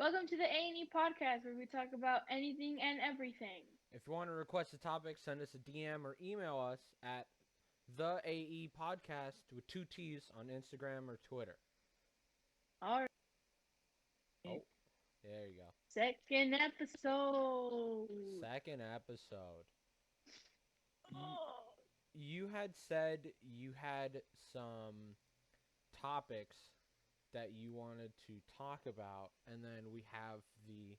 Welcome to the A&E Podcast, where we talk about anything and everything. If you want to request a topic, send us a DM or email us at the AE Podcast with two T's on Instagram or Twitter. All right, Oh, there you go. second episode. Second episode. You, Oh, you had said you had some topics that you wanted to talk about, and then we have the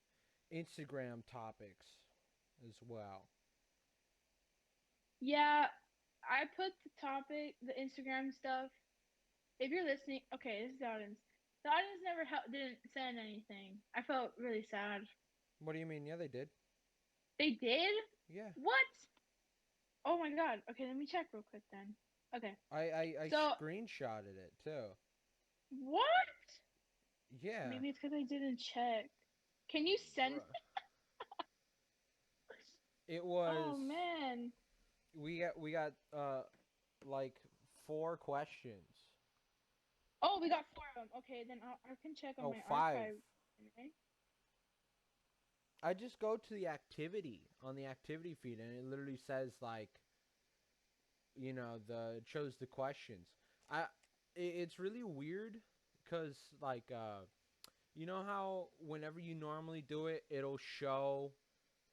Instagram topics as well. yeah, I put the Instagram stuff. If you're listening, okay, this is the audience. The audience never didn't send anything. I felt really sad. What do you mean? Yeah, they did. They did? Yeah. What? Oh my god. Okay, let me check real quick then. Okay, I so screenshotted it too. what? Yeah. Maybe it's because I didn't check. Can you send? Bruh. It Oh was man. we got like four questions. Oh, we got four of them. Okay, then I can check on Oh, my five. archive. Okay. I just go to the activity on the activity feed and it literally says like the chose the questions. It's really weird cuz like you know how whenever you normally do it it'll show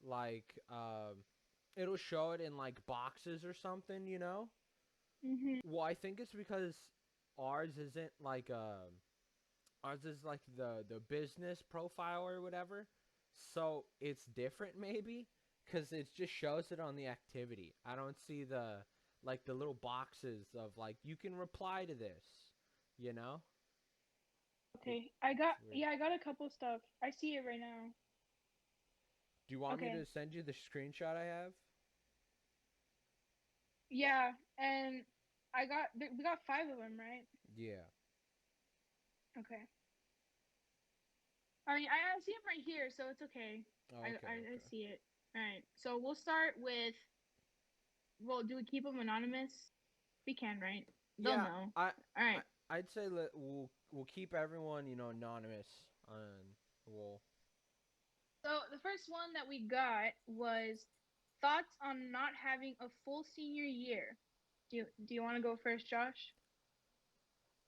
like it'll show it in like boxes or something, you know? Mhm. Well, I think it's because ours isn't like ours is like the business profile or whatever, so it's different maybe because it just shows it on the activity. I don't see the little boxes of like you can reply to this, you know. It, Okay. I got it's weird. yeah, I got a couple stuff. I see it right now. Do you want me to Okay. send you the screenshot I have? Yeah, and we got five of them, right? Yeah. Okay. I mean, I see them right here, so it's okay. Oh, I okay, I, I okay. see it. All right. So we'll start with. Well, do we keep them anonymous? We can, right? They'll Yeah, know. I All I right. I'd say we'll keep everyone anonymous and we'll. So the first one that we got was thoughts on not having a full senior year. Do you want to go first, Josh?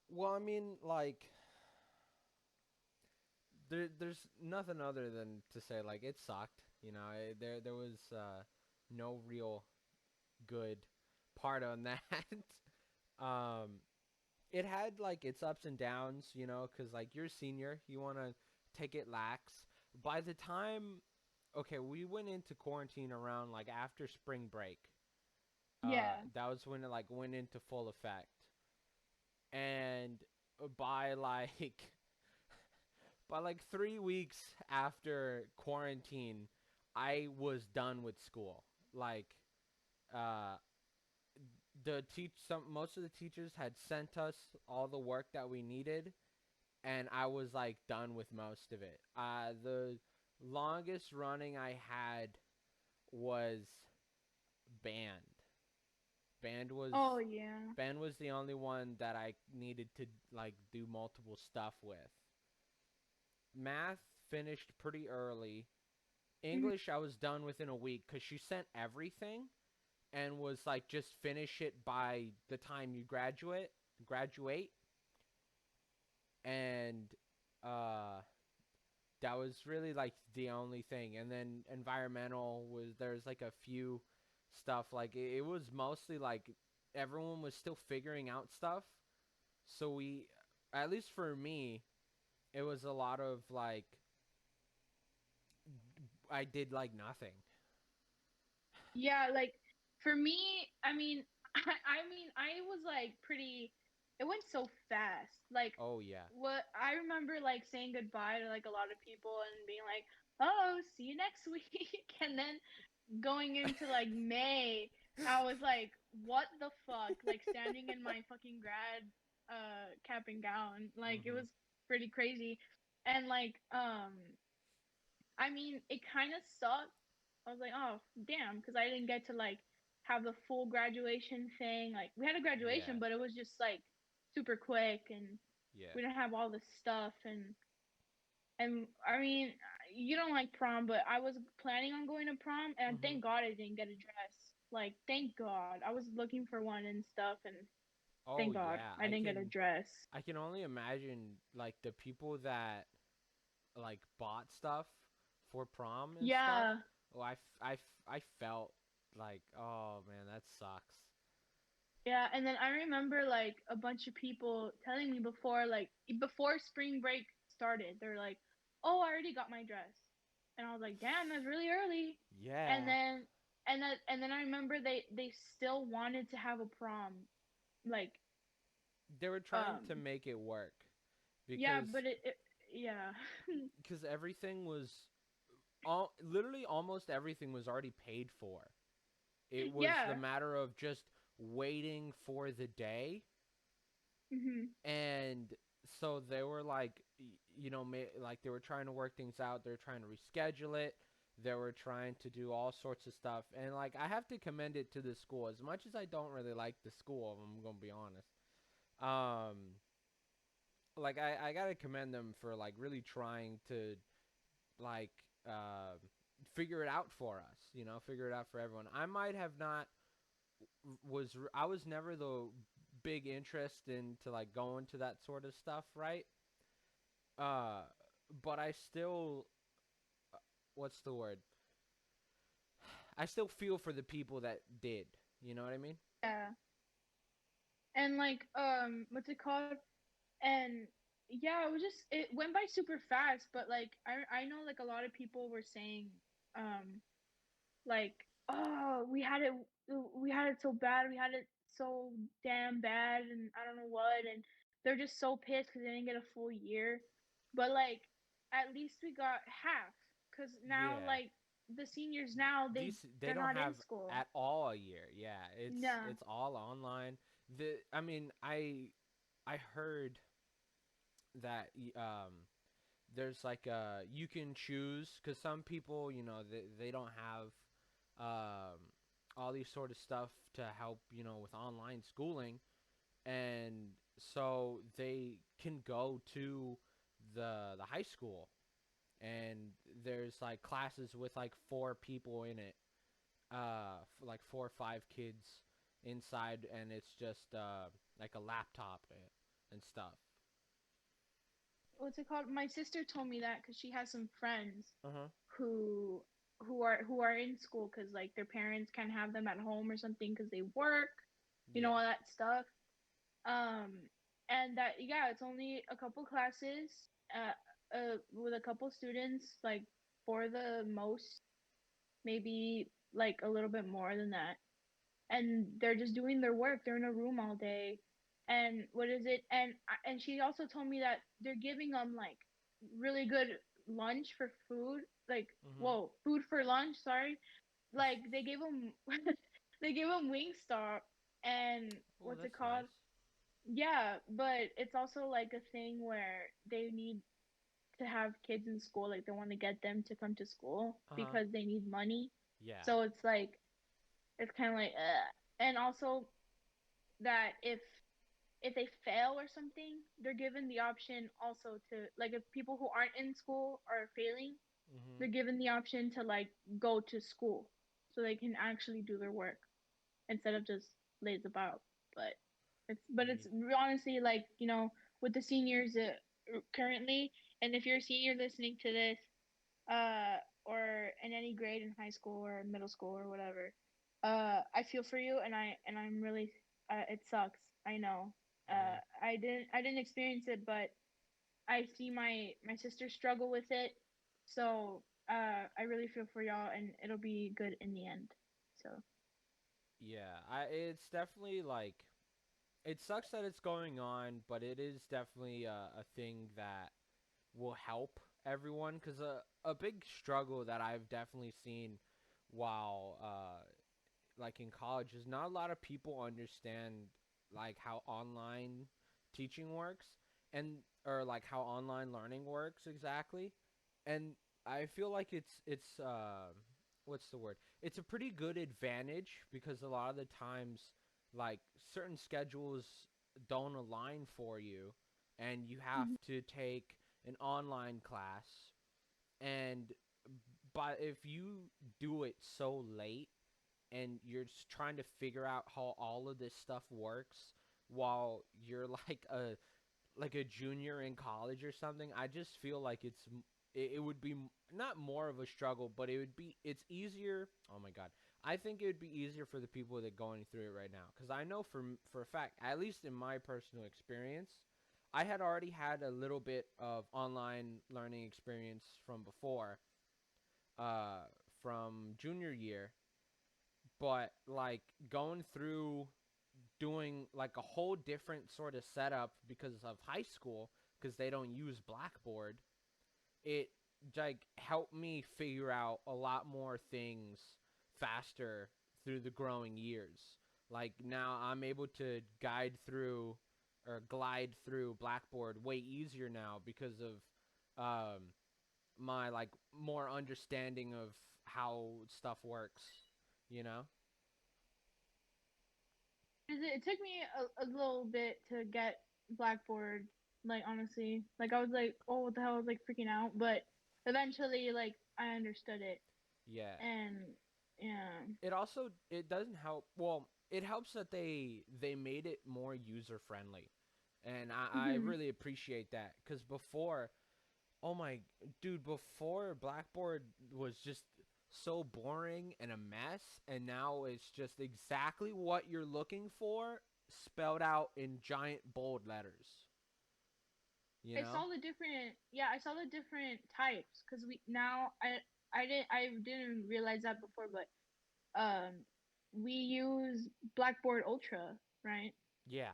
Well, I mean, like, there's nothing other than to say like it sucked. There was no real good part on that. um, it had like its ups and downs, because like you're a senior, you want to take it lax. By the time, okay, we went into quarantine around like after spring break. Yeah. That was when it like went into full effect, and by like by like 3 weeks after quarantine, I was done with school. Like, uh, most of the teachers had sent us all the work that we needed, and I was like done with most of it. The longest running I had was band. Band Oh was yeah. band was the only one that I needed to like do multiple stuff with. Math finished pretty early. Mhm. English I was done within a week because she sent everything and was like just finish it by the time you graduate, and uh that was really like the only thing. And then environmental was there's like a few stuff like it was mostly like everyone was still figuring out stuff, so we, at least for me, it was a lot of like I did like nothing. Yeah, like for me, I mean, I was like pretty. It went so fast. Like, Oh yeah. what I remember, like saying goodbye to like a lot of people and being like, "Oh, see you next week," and then going into like May, I was like, "What the fuck?" Like standing in my fucking grad cap and gown. Like it Mhm. was pretty crazy, and like I mean, it kind of sucked. I was like, oh, damn, because I didn't get to like have the full graduation thing. Like, we had a graduation, Yeah. but it was just like super quick, and Yeah. we didn't have all the stuff. And I mean, you don't like prom, but I was planning on going to prom, and Mhm. thank God I didn't get a dress. Like, thank God. I was looking for one and stuff, and Oh thank God yeah, I didn't get a dress. I can only imagine like the people that like bought stuff for prom and stuff. Yeah, Oh, I felt like, oh man, that sucks. yeah. And then I remember like a bunch of people telling me before, like before spring break started, they're like, "Oh, I already got my dress," and I was like, "Damn, that's really early." And Yeah, then and then I remember they still wanted to have a prom, like they were trying to um make it work yeah, because but it yeah. everything was all literally almost everything was already paid for. It was the Yeah. matter of just waiting for the day. Mhm. And so they were like, like they were trying to work things out. They were trying to reschedule it. They were trying to do all sorts of stuff. And like, I have to commend it to the school. As much as I don't really like the school, I'm gonna be honest. Um, like I gotta commend them for like really trying to like uh, figure it out for us. Figure it out for everyone. I might have not I was never the big interest into like going to that sort of stuff, right? Uh, but I still, what's the word? I still feel for the people that did. You know what I mean? Yeah. And like what's it called? And yeah, it went by super fast, but like I know like a lot of people were saying um like, "Oh, we had it so bad. We had it so damn bad and I don't know what." And they're just so pissed cuz they didn't get a full year. But like at least we got half cuz now Yeah. like the seniors now They they're don't not in have school. at all a year. Yeah, Yeah. it's all online. I mean, I heard that there's like you can choose because some people they don't have um all these sort of stuff to help with online schooling, and so they can go to the high school, and there's like classes with like four people in it, like 4 or 5 kids inside, and it's just like a laptop and stuff. What's it called? My sister told me that cuz she has some friends Uh-huh. who who are in school cuz like their parents can't have them at home or something cuz they work, Yeah. all that stuff. Um, and that yeah, it's only a couple classes, with a couple students, like for the most, maybe like a little bit more than that, and they're just doing their work. They're in a room all day, and what is it? And she also told me that they're giving them like really good lunch for food, like Mhm. whoa, food for lunch. Sorry, like they gave them they gave them Wingstop, and Oh, what's it that's called? nice. Yeah, but it's also like a thing where they need to have kids in school, like they want to get them to come to school Uh-huh. because they need money. Yeah. So it's like it's kind of like and also that if they fail or something, they're given the option also to, like, if people who aren't in school are failing, Mhm. they're given the option to like go to school so they can actually do their work instead of just lays about. But it's Ye- honestly like, with the seniors currently, and if you're a senior listening to this, or in any grade in high school or middle school or whatever, I feel for you, and I'm really, it sucks. I know. yeah. I didn't experience it, but I see my sister struggle with it. So I really feel for y'all, and it'll be good in the end. So Yeah. It's definitely like it sucks that it's going on, but it is definitely a thing that will help everyone because a big struggle that I've definitely seen while like in college is not a lot of people understand like how online teaching works, and or like how online learning works exactly. And I feel like it's what's the word, it's a pretty good advantage because a lot of the times like certain schedules don't align for you, and you have mhm. to take an online class, and but if you do it so late and you're just trying to figure out how all of this stuff works while you're like a junior in college or something, I just feel like it would be not more of a struggle, but it's easier. Oh my god, I think it would be easier for the people that are going through it right now, because I know for a fact, at least in my personal experience, I had already had a little bit of online learning experience from before, uh, from junior year, but like going through doing like a whole different sort of setup because of high school, because they don't use Blackboard, it like helped me figure out a lot more things faster through the growing years. Like now I'm able to guide through or glide through Blackboard way easier now because of my like more understanding of how stuff works, you know? It took me a little bit to get Blackboard, like honestly. Like I was like, oh what the hell, I was like freaking out, but eventually like I understood it. Yeah. And yeah. It also it doesn't help. Well, it helps that they made it more user friendly, and I Mhm. really appreciate that, because before, oh my dude, before Blackboard was just so boring and a mess, and now it's just exactly what you're looking for spelled out in giant bold letters. You I know? saw the different, yeah, I saw the different types because we now I didn't realize that before, but we use Blackboard Ultra, right? Yeah.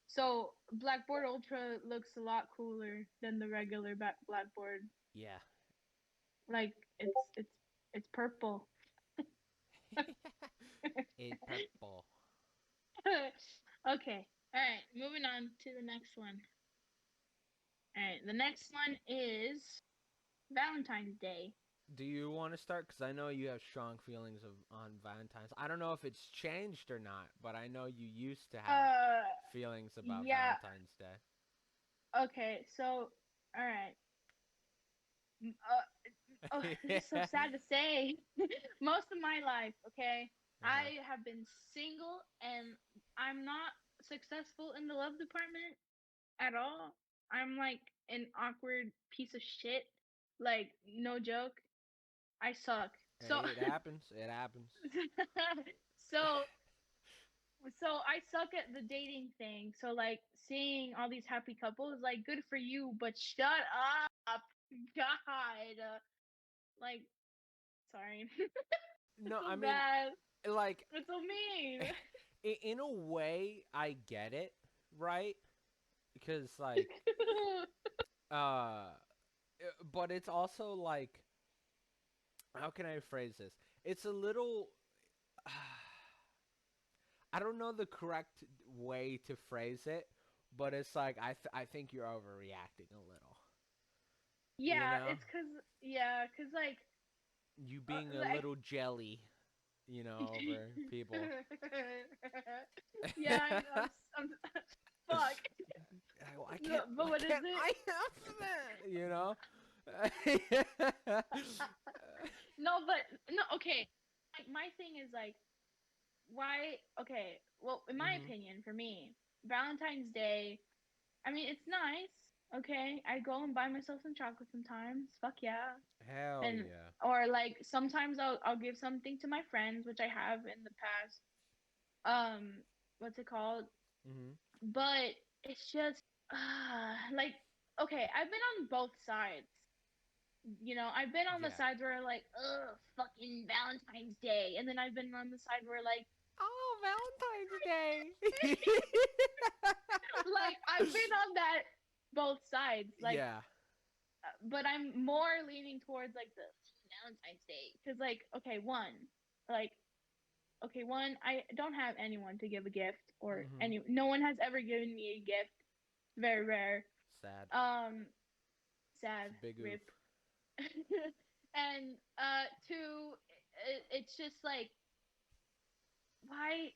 So Blackboard Ultra looks a lot cooler than the regular Blackboard. Yeah. Like it's it's purple. It's purple. Okay. All right. Moving on to the next one. All right. The next one is Valentine's Day. Do you want to start? Because I know you have strong feelings on Valentine's. I don't know if it's changed or not, but I know you used to have Uh, feelings about yeah. Valentine's Day. Okay. So, all right. Oh, this is so sad to say. Most of my life, okay, Uh-huh. I have been single and I'm not successful in the love department at all. I'm like an awkward piece of shit. Like, no joke. I suck. So, Hey, it happens. It happens. so, so I suck at the dating thing. So, like, seeing all these happy couples, like, good for you, but shut up. God. Like, sorry. It's No, so I mean, bad. like, It's so mean. in a way, I get it, right? Because, like, uh, but it's also like, how can I phrase this? It's a little. I don't know the correct way to phrase it, but it's like I think you're overreacting a little. You Yeah, know, it's cause yeah, cause you being a like little jelly, over people. yeah, I'm fuck. I No, can't. but Why what is can't it? I have that? You know. No, but no. Okay, like my thing is like why? Okay, well, in my Mhm. opinion, for me, Valentine's Day. I mean, it's nice. Okay, I go and buy myself some chocolate sometimes. Fuck yeah. Hell And yeah. or like sometimes I'll give something to my friends, which I have in the past. What's it called? Mhm. But it's just like okay, I've been on both sides. I've been on the Yeah. sides where like, ugh, fucking Valentine's Day, and then I've been on the side where like, Oh, Valentine's Day. like I've been on that both sides, like, Yeah. but I'm more leaning towards like the Valentine's Day because like, like one, I don't have anyone to give a gift or Mhm. no one has ever given me a gift. Very rare. Sad. Um, It's sad. a big oof. Rip. And two, it's just like why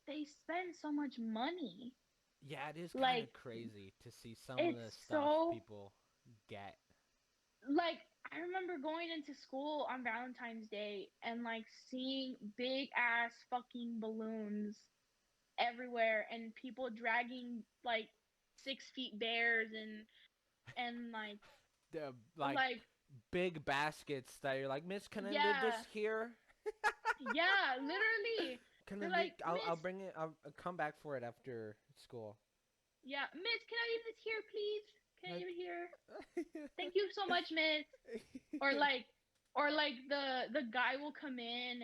they spend so much money. Yeah, it is kind Like of crazy to see some of it's the stuff so people get. like I remember going into school on Valentine's Day and like seeing big ass fucking balloons everywhere and people dragging like 6 feet bears and The like like big baskets that you're like, Miss, can I live this yeah, here? yeah, literally. Can I They're leave? like, I'll Miss, bring it. I'll come back for it after school. yeah, Miss, can I leave this here, please? Can I Like, leave it here? Thank you so much, Miss. Or like the guy will come in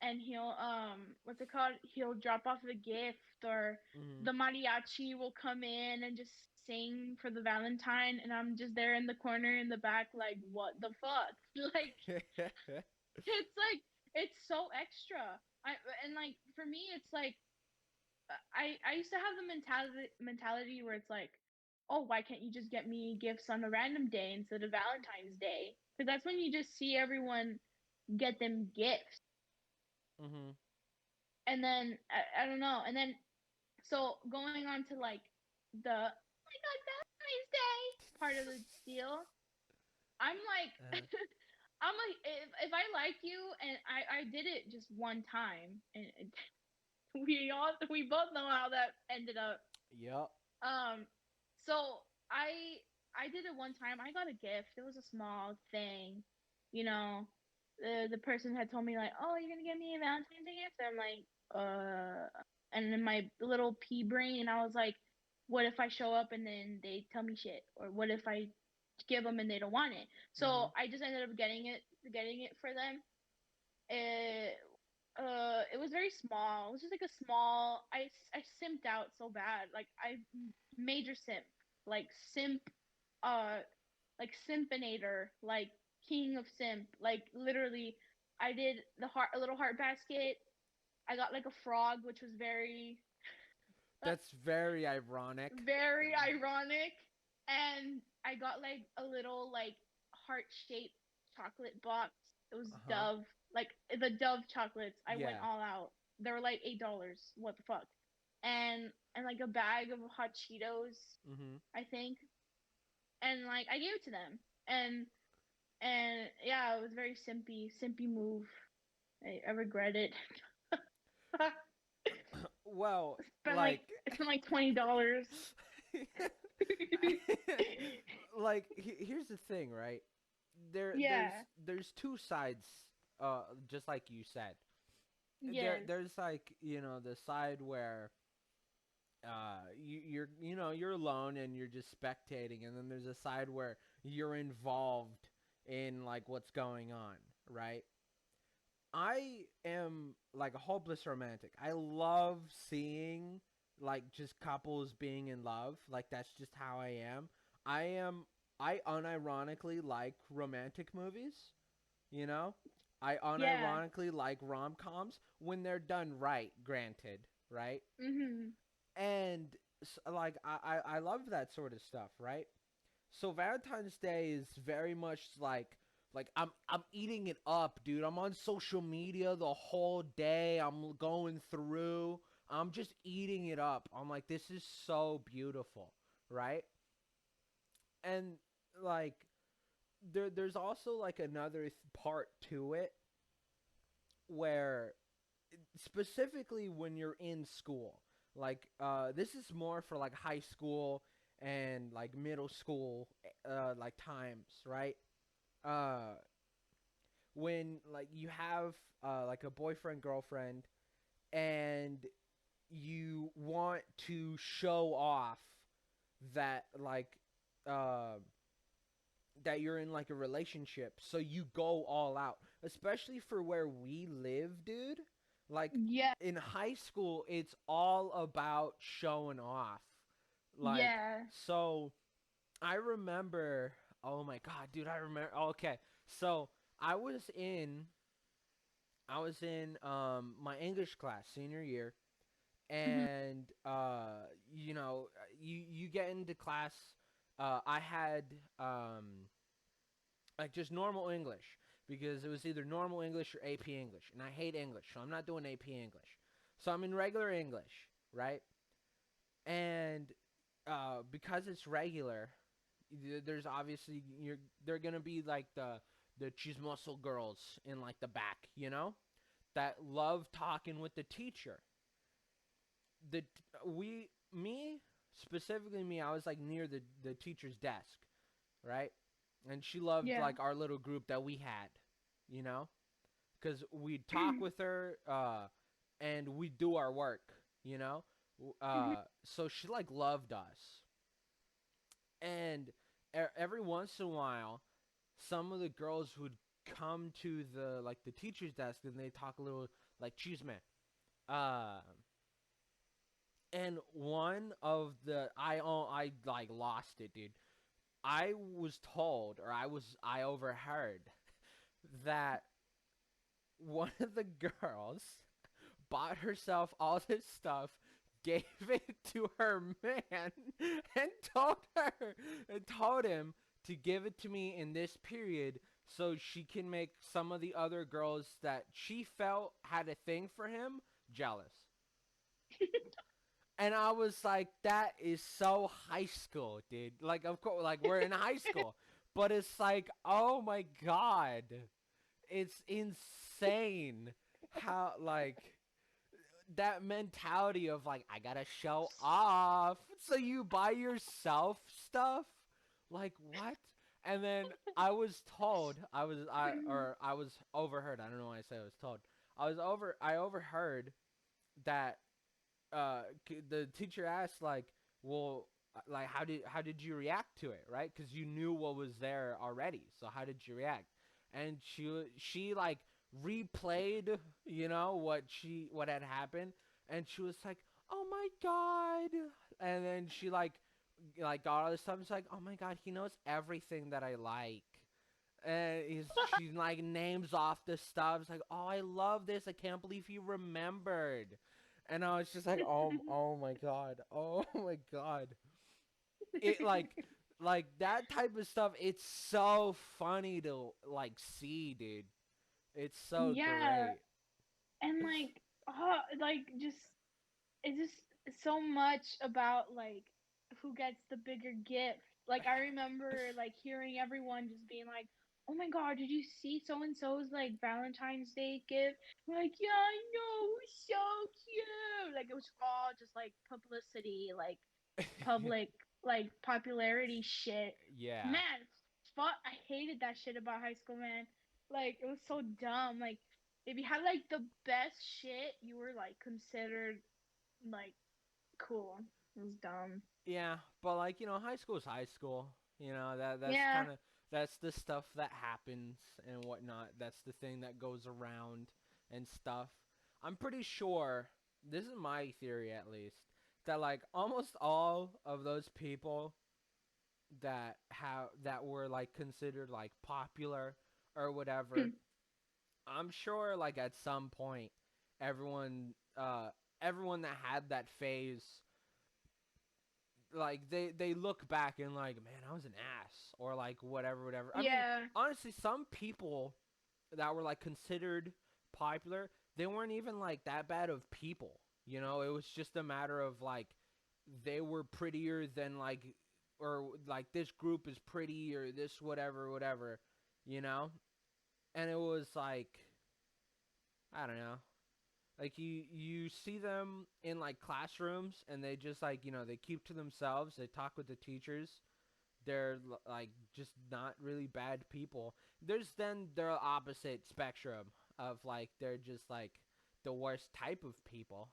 and he'll what's it called? He'll drop off the gift, or mm-hmm. the mariachi will come in and just sing for the Valentine, and I'm just there in the corner in the back like, what the fuck? Like it's so extra. I and like for me it's like I used to have the mentality where it's like, oh, why can't you just get me gifts on a random day instead of Valentine's Day? Because that's when you just see everyone get them gifts, mm-hmm. and then I don't know, and then so going on to like the oh my god Valentine's Day part of the deal, I'm like. I'm like, if I like you, and I did it just one time, and we both know how that ended up. Yep. Um, so I did it one time. I got a gift. It was a small thing, you know. The person had told me like, "Oh, you're gonna get me a Valentine's Day gift." And I'm like, and in my little pea brain, I was like, "What if I show up and then they tell me shit, or what if I give them and they don't want it?" Mm-hmm. So I just ended up getting it for them. It it was very small. It was just like a small. I simped out so bad. Like I major simp. Like simp. Uh, like simpinator. Like king of simp. Like literally, I did the heart a little heart basket. I got like a frog, which was That's very ironic. very ironic, and I got like a little like heart shaped chocolate box. It was Uh huh. Dove, like the Dove chocolates. I went Yeah. all out. They were like $8. What the fuck? And like a bag of hot Cheetos, Mm-hmm. I think. And like I gave it to them. And yeah, it was very simpy move. I regret it. Well, spent like like, spent like $20. here's the thing, right? There, there's, Yeah. there's two sides. Just like you said, Yes. there's like the side where you're alone and you're just spectating, and then there's a side where you're involved in like what's going on, right? I am like a hopeless romantic. I love seeing like just couples being in love. Like that's just how I am. I am I unironically like romantic movies, you know? I Yeah. unironically like rom-coms when they're done right, granted, right? Mhm. And like I love that sort of stuff, right? So Valentine's Day is very much like I'm eating it up, dude. I'm on social media the whole day. I'm going through. I'm just eating it up. I'm like, this is so beautiful, right? And like there's also like another part to it where specifically when you're in school, like this is more for like high school and like middle school like times, right? uh when like you have like a boyfriend girlfriend and you want to show off that like uh, that you're in like a relationship, so you go all out, especially for where we live, dude. Like Yeah. in high school it's all about showing off, like, Yeah. so I remember, oh my god, dude, I remember. Okay, so I was in my English class senior year, Mhm. and you get into class. I had like just normal English because it was either normal English or AP English, and I hate English, so I'm not doing AP English. So I'm in regular English, right? And because it's regular, there's obviously they're gonna be like the chismoso girls in like the back, that love talking with the teacher. The we me specifically me, I was like near the teacher's desk, right? And she loved Yeah. like our little group that we had, you know, because we'd talk with her, and we'd do our work, you know. Mhm. So she like loved us, and every once in a while, some of the girls would come to the teacher's desk and they talk a little like chisme. Uh, and one of I like lost it, dude. I was told, or I overheard that one of the girls bought herself all this stuff, gave it to her man, and told him to give it to me in this period so she can make some of the other girls that she felt had a thing for him jealous. And I was like, that is so high school, dude. Like, of course, like we're in high school, but it's like, oh my god, it's insane how like that mentality of like I gotta show off, so you buy yourself stuff. Like what? And then I was told I was overheard. I don't know why I say I was told. I overheard that the teacher asked like, well, like how did you react to it, right? Because you knew what was there already. So how did you react? And she like replayed, what had happened, and she was like, oh my god. And then she like got all this stuff. It's like, oh my god, he knows everything that I like. And she like names off the stuff. It's like, oh, I love this. I can't believe he remembered. And I was just like, oh my god, oh my god. It like that type of stuff. It's so funny to like see, dude. It's so Yeah, great. and like just it's just so much about like who gets the bigger gift. Like I remember like hearing everyone just being like, "Oh my god, did you see so and so's like Valentine's Day gift?" I'm like, yeah, I know, it was so cute. Like it was all just like publicity, like public like popularity shit. Yeah. Man, fuck, I hated that shit about high school, man. Like it was so dumb. Like if you had like the best shit, you were like considered like cool. It was dumb. Yeah, but like, high school is high school. That's Yeah. kind of that's the stuff that happens and whatnot. That's the thing that goes around and stuff. I'm pretty sure, this is my theory at least, that like almost all of those people that were like considered like popular or whatever, I'm sure like at some point everyone everyone that had that phase, like they look back and like, man, I was an ass, or like whatever. I mean, Yeah. honestly, some people that were like considered popular, they weren't even like that bad of people. It was just a matter of like they were prettier than like, or like this group is pretty, or this whatever, you know? And it was like, I don't know. Like you see them in like classrooms and they just like, they keep to themselves, they talk with the teachers. They're like just not really bad people. There's then the opposite spectrum of like they're just like the worst type of people.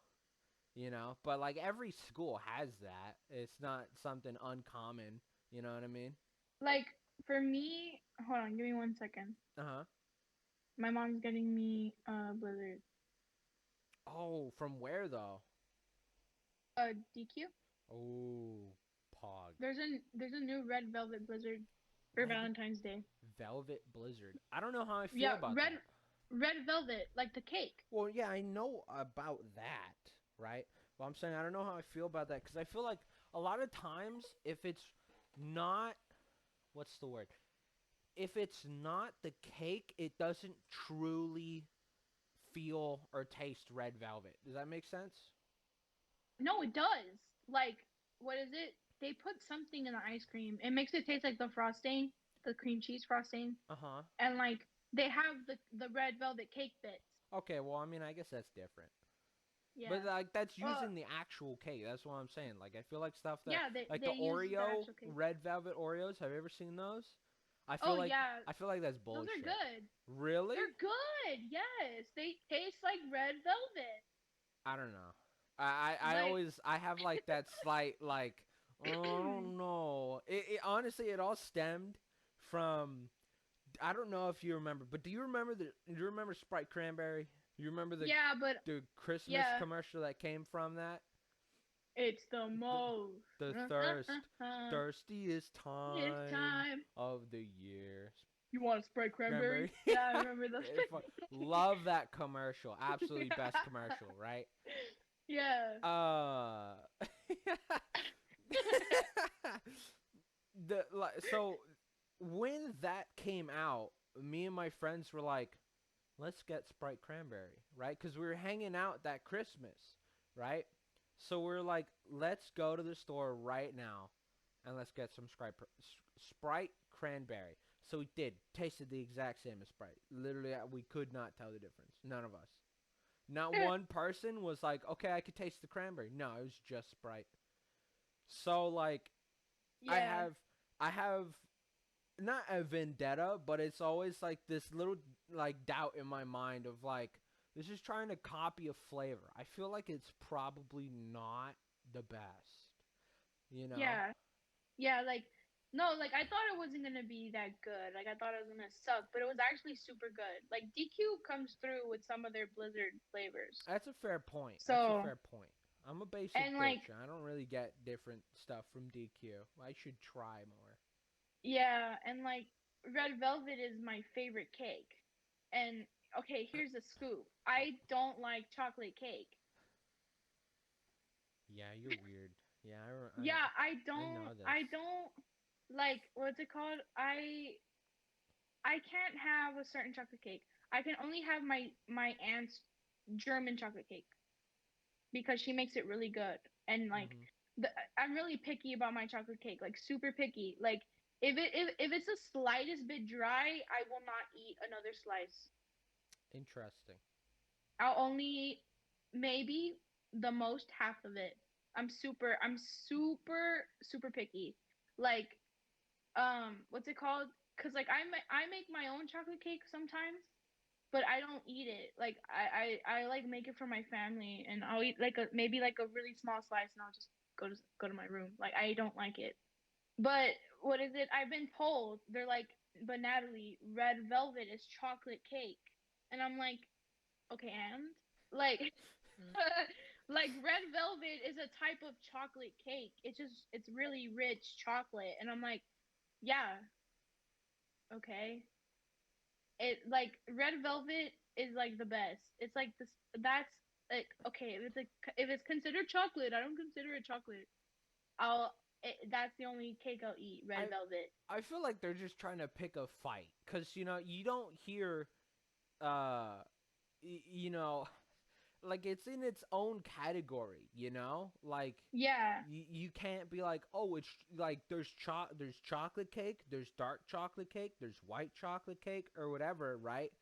But like every school has that. It's not something uncommon. You know what I mean? Like for me, hold on, give me 1 second. Uh huh. My mom's getting me Blizzard. Oh, from where though? DQ. Oh, Pog. There's a new Red Velvet Blizzard for Red Valentine's Day. Velvet Blizzard. I don't know how I feel Yeah, about red that. red velvet, like the cake. Well, yeah, I know about that, right? But I'm saying I don't know how I feel about that because I feel like a lot of times if it's not, what's the word? If it's not the cake, it doesn't truly feel or taste red velvet. Does that make sense? No, it does. like what is it? They put something in the ice cream. It makes it taste like the frosting, the cream cheese frosting, Uh-huh. and like they have the red velvet cake bits. Okay, well, I mean, I guess that's different. But Yeah. like that's Well, using the actual cake. That's what I'm saying. Like I feel like stuff that yeah, like they the use the Oreo actual cake. red velvet Oreos. Have you ever seen those? Oh yeah, I feel like that's those are bullshit. good. Really? They're good. Yes, they taste like red velvet. I don't know. I Like, always I have like that slight like oh, I don't know. It honestly it all stemmed from I don't know if you remember, but do you remember Sprite Cranberry? You remember yeah, but the Christmas yeah, commercial that came from that? it's the The, most. the thirstiest It's time time. of the year. You want a Sprite cranberry? Cranberry. Yeah, I remember those. Love that commercial. Absolutely best commercial, right? Yeah. Uh so when that came out, me and my friends were like, let's get Sprite Cranberry, right? Because we were hanging out that Christmas, right? So we're like, let's go to the store right now and let's get some Sprite Cranberry. So we did. Tasted the exact same as Sprite. Literally, we could not tell the difference. None of us. Not one person was like, okay, I could taste the cranberry. No, it was just Sprite. So like, I Yeah. have, I have not a vendetta, but it's always like this little like doubt in my mind of like this is trying to copy a flavor. I feel like it's probably not the best, you know? Yeah. Yeah, like no, like I thought it wasn't gonna be that good. Like I thought it was gonna suck, but it was actually super good. Like DQ comes through with some of their Blizzard flavors. That's a fair point. That's a So fair point. I'm a basic and like bitch. I don't really get different stuff from DQ. I should try more. yeah, and like red velvet is my favorite cake. And okay, here's the scoop. I don't like chocolate cake. Yeah, you're weird. Yeah, Yeah, I know this. I don't like what's it called? I can't have a certain chocolate cake. I can only have my aunt's German chocolate cake because she makes it really good. And like Mhm. I'm really picky about my chocolate cake, like super picky. Like if it's the slightest bit dry, I will not eat another slice. Interesting. I'll only maybe the most half of it. I'm super picky. Like what's it called? Cuz like I make my own chocolate cake sometimes, but I don't eat it. Like I like make it for my family and I'll eat like a maybe like a really small slice and I'll just go to my room. Like I don't like it. But what is it? I've been told they're like, but Natalie, red velvet is chocolate cake. And I'm like, okay, and like like red velvet is a type of chocolate cake. It's really rich chocolate. And I'm like, yeah, okay. It like red velvet is like the best. It's like this that's like okay, if it's considered chocolate, I don't consider it chocolate. That's the only cake I'll eat, red I velvet. I feel like they're just trying to pick a fight cuz you know, you don't hear uh you know, like it's in its own category, you know? Like Yeah. you can't be like, "Oh, it's like there's chocolate cake, there's dark chocolate cake, there's white chocolate cake or whatever, right?"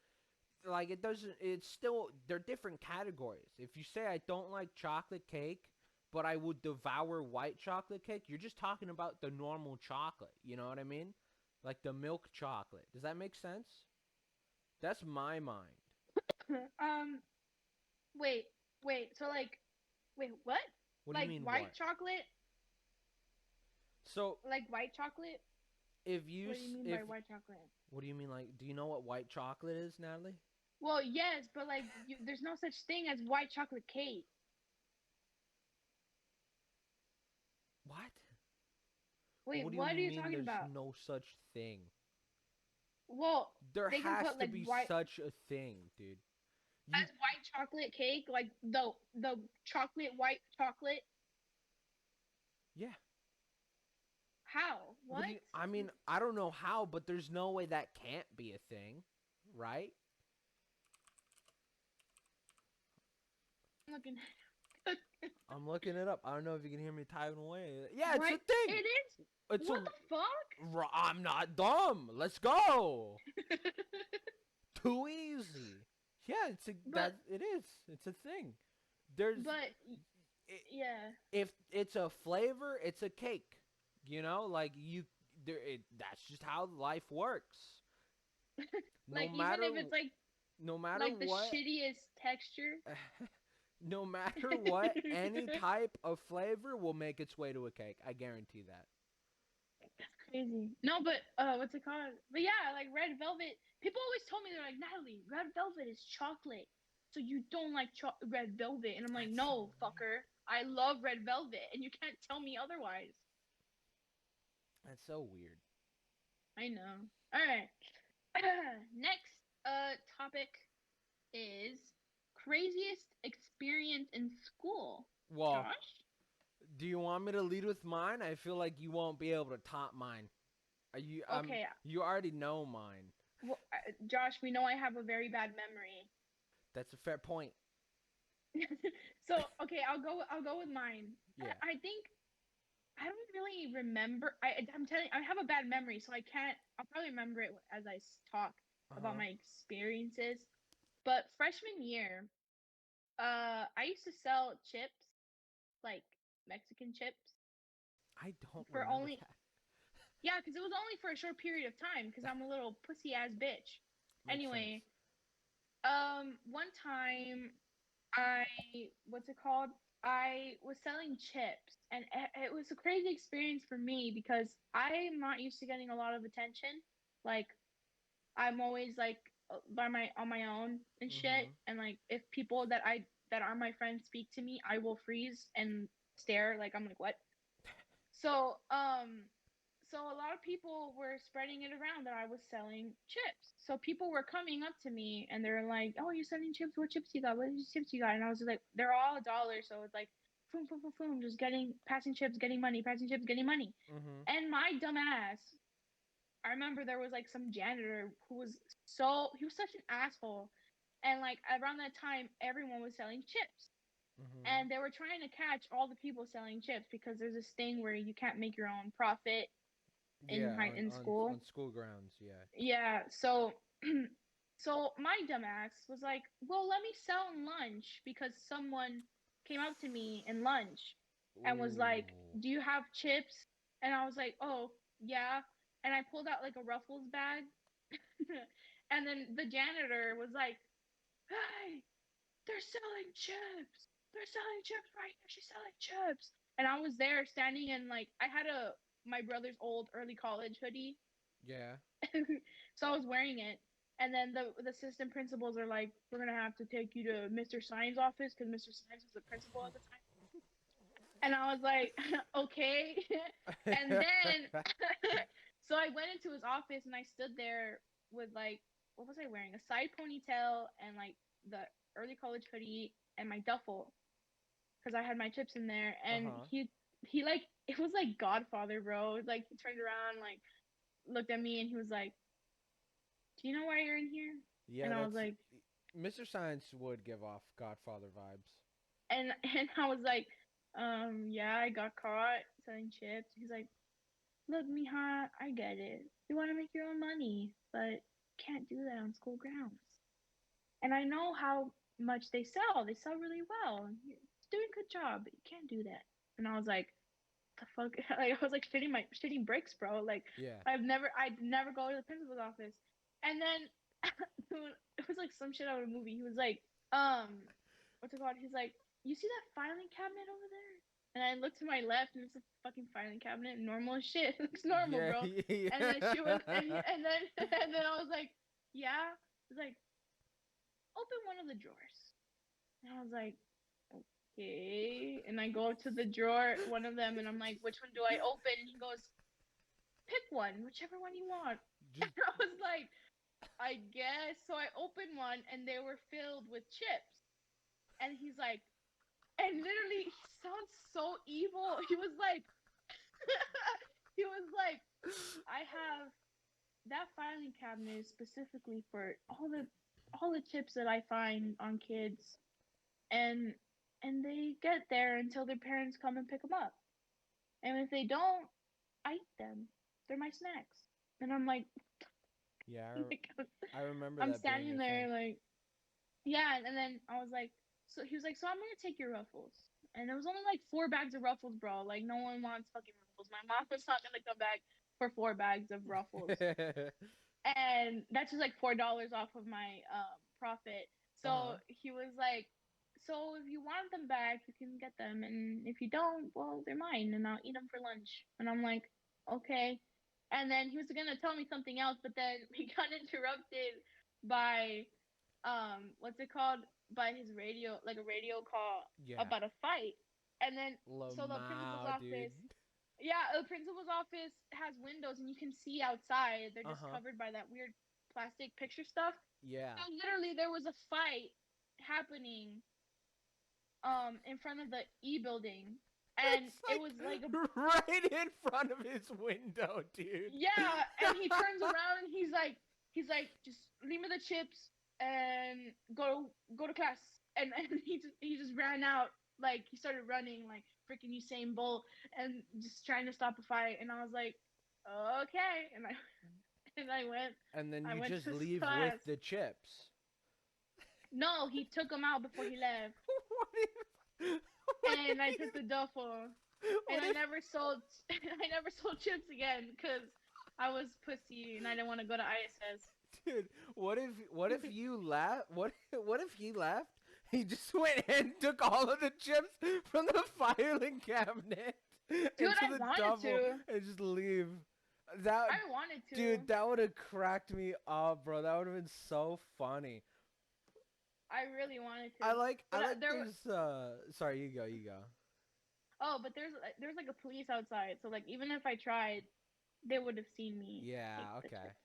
Like it doesn't it's still they're different categories. If you say I don't like chocolate cake, but I would devour white chocolate cake, you're just talking about the normal chocolate, you know what I mean? Like the milk chocolate. Does that make sense? That's my mind. um wait, so like wait, what? What do you Like mean white what? chocolate? So, Like white chocolate? if you What do you mean if by white chocolate? what do you mean like do you know what white chocolate is, Natalie? Well, yes, but like there's no such thing as white chocolate cake. What? Wait, What do you what are you mean talking there's about? no such thing? Well, There they can has put to like be white such a thing, dude. You as white chocolate cake, like the chocolate white chocolate. yeah. How? What What? do you I mean, I don't know how, but there's no way that can't be a thing, right? I'm looking. I'm looking it up. I don't know if you can hear me typing away. Yeah, it's a Right? thing. It is. It's a. What the fuck? I'm not dumb. Let's go. Too easy. Yeah, it's a but that it is. It's a thing. There's but I yeah. if it's a flavor, it's a cake. You know, like you there that's just how life works. No Like even matter if it's no matter like the what shittiest texture. no matter what, any type of flavor will make its way to a cake. I guarantee that. That's crazy. No, but what's it called? But yeah, like red velvet. People always told me they're like, Natalie, red velvet is chocolate, so you don't like red velvet, and I'm like, That's so no, weird. fucker, I love red velvet, and you can't tell me otherwise. That's so weird. I know. All right. Next topic is craziest experience in school. Well, Josh? do you want me to lead with mine? I feel like you won't be able to top mine. Okay. You already know mine. Well, Josh, we know I have a very bad memory. That's a fair point. So okay, I'll go with mine. Yeah. I think I don't really remember. I'm telling I have a bad memory, so I can't. I'll probably remember it as I talk about Uh-huh. my experiences. But freshman year, I used to sell chips, like Mexican chips, I don't for remember only that. yeah, because it was only for a short period of time. Because I'm a little pussy ass bitch. Makes sense. Anyway, one time I what's it called? I was selling chips, and it was a crazy experience for me because I'm not used to getting a lot of attention. Like I'm always like by my on my own and shit, Mhm. and like if people that are my friends speak to me, I will freeze and stare. Like I'm like what? So so a lot of people were spreading it around that I was selling chips. So people were coming up to me and they're like, "Oh, you're selling chips? What chips you got? What chips you got?" And I was just like, "They're all $1." So it's like, boom, boom, boom, boom, just passing chips, getting money, passing chips, getting money. Mhm. And my dumb ass, I remember there was like some janitor who was he was such an asshole. And like around that time, everyone was selling chips. Mhm. And they were trying to catch all the people selling chips because there's this thing where you can't make your own profit Yeah, in school. on school grounds, yeah. Yeah, so so my dumbass was like, "Well, let me sell in lunch," because someone came up to me in lunch and was like, Ooh. "Do you have chips?" And I was like, "Oh, yeah." And I pulled out like a Ruffles bag. And then the janitor was like, "Hey, they're selling chips. They're selling chips right here. She's selling chips." And I was there standing in like I had a my brother's old early college hoodie. Yeah. So I was wearing it. And then the assistant principals are like, "We're gonna have to take you to Mr. Science office because Mr. Science was the principal at the time." And I was like, "Okay." And then, so I went into his office and I stood there with like, what was I wearing? A side ponytail and like the early college hoodie and my duffel because I had my chips in there. And Uh-huh. he like it was like Godfather, bro. It was like he turned around, like looked at me, and he was like, "Do you know why you're in here?" Yeah, And I was that's like, Mr. Science would give off Godfather vibes. and I was like, yeah, I got caught selling chips. He's like, "Look, Mija, I get it. You want to make your own money, but can't do that on school grounds. And I know how much they sell. They sell really well. You're doing a good job, but you can't do that." And I was like, the fuck? Like I was like shitting bricks, bro. Like Yeah. I'd never go to the principal's office. And then it was like some shit out of a movie. He was like, what's it called? He's like, "You see that filing cabinet over there?" And I looked to my left, and it's a fucking filing cabinet, normal as shit. It looks normal, Yeah, bro. And then she was, and then and then I was like, "Yeah." He's like, "Open one of the drawers." And I was like, "Okay." And I go to the drawer, one of them, and I'm like, "Which one do I open?" And he goes, "Pick one, whichever one you want." Just And I was like, "I guess." So I opened one, and they were filled with chips. And he's like, and literally, he sounds so evil. He was like, he was like, "I have that filing cabinet is specifically for all the chips that I find on kids, and and they get there until their parents come and pick them up. And if they don't, I eat them. They're my snacks. And I'm like, Yeah, like I remember I'm that being standing a thing. there like, yeah. And then I was like, so he was like, so I'm gonna take your Ruffles. And it was only like 4 bags of Ruffles, bro. Like no one wants fucking Ruffles. My mom was not gonna come back for 4 bags of Ruffles. And that's just like $4 off of my profit. So Uh-huh. he was like, so if you want them back, you can get them, and if you don't, well, they're mine, and I'll eat them for lunch. And I'm like, okay. And then he was gonna tell me something else, but then we got interrupted by what's it called? By his radio, like a radio call Yeah. about a fight. And then so the principal's Lamau, dude. office, yeah, the principal's office has windows and you can see outside. They're just Uh-huh. covered by that weird plastic picture stuff. Yeah. So literally there was a fight happening in front of the E building, and It's it was like a, like right in front of his window, dude. yeah, and he turns around and he's like just leave me the chips and go to class. And he just ran out, like he started running like freaking Usain Bolt and just trying to stop a fight. And I was like, okay. And I went And then I you went just to his leave with class. the chips. No, he took them out before he left, what if what and if I you took the duffel, and what I if never sold I never sold chips again because I was pussy and I didn't want to go to ISS. dude, what if you left what if he left? He just went and took all of the chips from the filing cabinet Dude, into I the wanted duffel to. and just leave. That I wanted to. dude, that would have cracked me up, bro. That would have been so funny. I really wanted I to. like I But like there there's sorry, you go. but there's like a police outside, so like even if I tried, they would have seen me Yeah, take the okay. chip.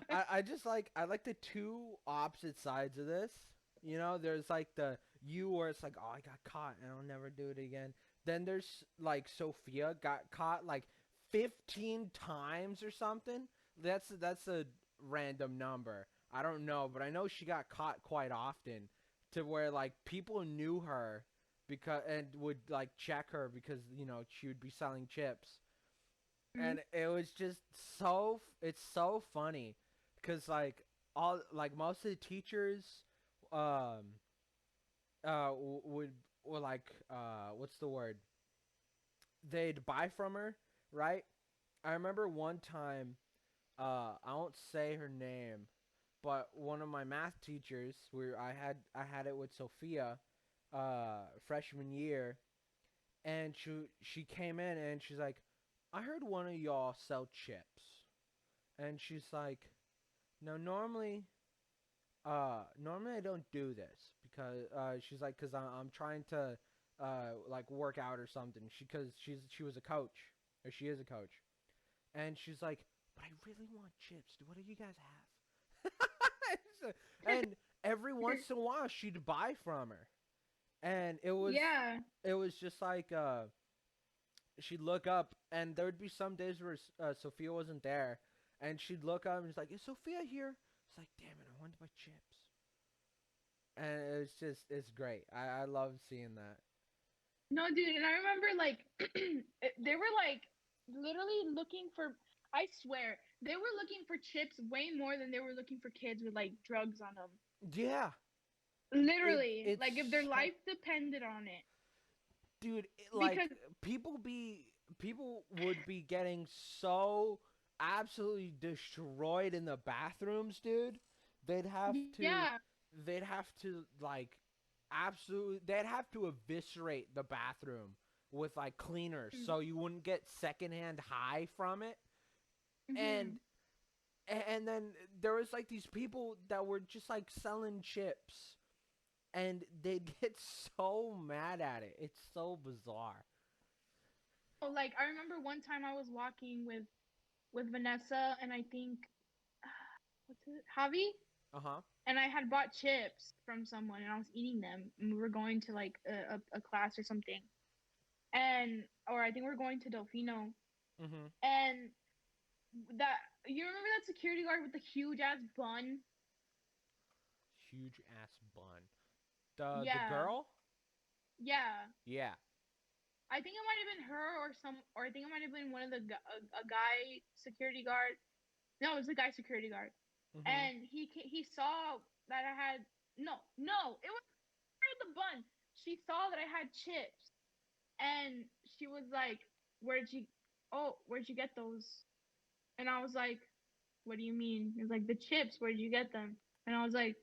Oh, I like the two opposite sides of this. You know, there's like the you where it's like, oh, I got caught and I'll never do it again. Then there's like Sophia got caught like 15 times or something. That's a random number. I don't know, but I know she got caught quite often to where like people knew her because and would like check her because, you know, she would be selling chips, Mhm. and it was just so it's so funny because like all like most of the teachers um would or like what's the word, they'd buy from her, right? I remember one time, I won't say her name, but one of my math teachers where I had it with Sophia freshman year, and she came in and she's like, I heard one of y'all sell chips. And she's like, no, normally I don't do this because she's like, cause I'm trying to like work out or something. Cause she was a coach, or she is a coach, and she's like, but I really want chips. What do you guys have? So- and every once in a while she'd buy from her, and Yeah. it was just like she'd look up, and there would be some days where Sophia wasn't there, and she'd look up and she's like, "Is Sophia here?" It's like, "Damn it, I wanted to buy chips," and it's great. I love seeing that. No, dude, and I remember like they were like literally looking for. I swear they were looking for chips way more than they were looking for kids with like drugs on them. Yeah, Literally, it's like if their so, life depended on it. dude. Like Because people would be getting so absolutely destroyed in the bathrooms, dude. They'd have to yeah, they'd have to like absolutely they'd have to eviscerate the bathroom with like cleaners so you wouldn't get secondhand high from it. And mm-hmm. and then there was like these people that were just like selling chips, and they'd get so mad at it. It's so bizarre. Oh, like I remember one time I was walking with Vanessa and I think what's it, Javi, Uh-huh. and I had bought chips from someone and I was eating them, and we were going to like a class or something, and or I think we are going to Delfino, Mhm. and that you remember that security guard with the huge ass bun? Huge ass bun. The Yeah, girl? Yeah. Yeah. I think it might have been her or I think it might have been one of a guy security guard. No, it was the guy security guard, Mhm. and he saw that I had no, it was her at the bun. She saw that I had chips, and she was like, "Where'd you? Oh, where'd you get those?" And I was like, "What do you mean?" It's like the chips. Where'd you get them? And I was like,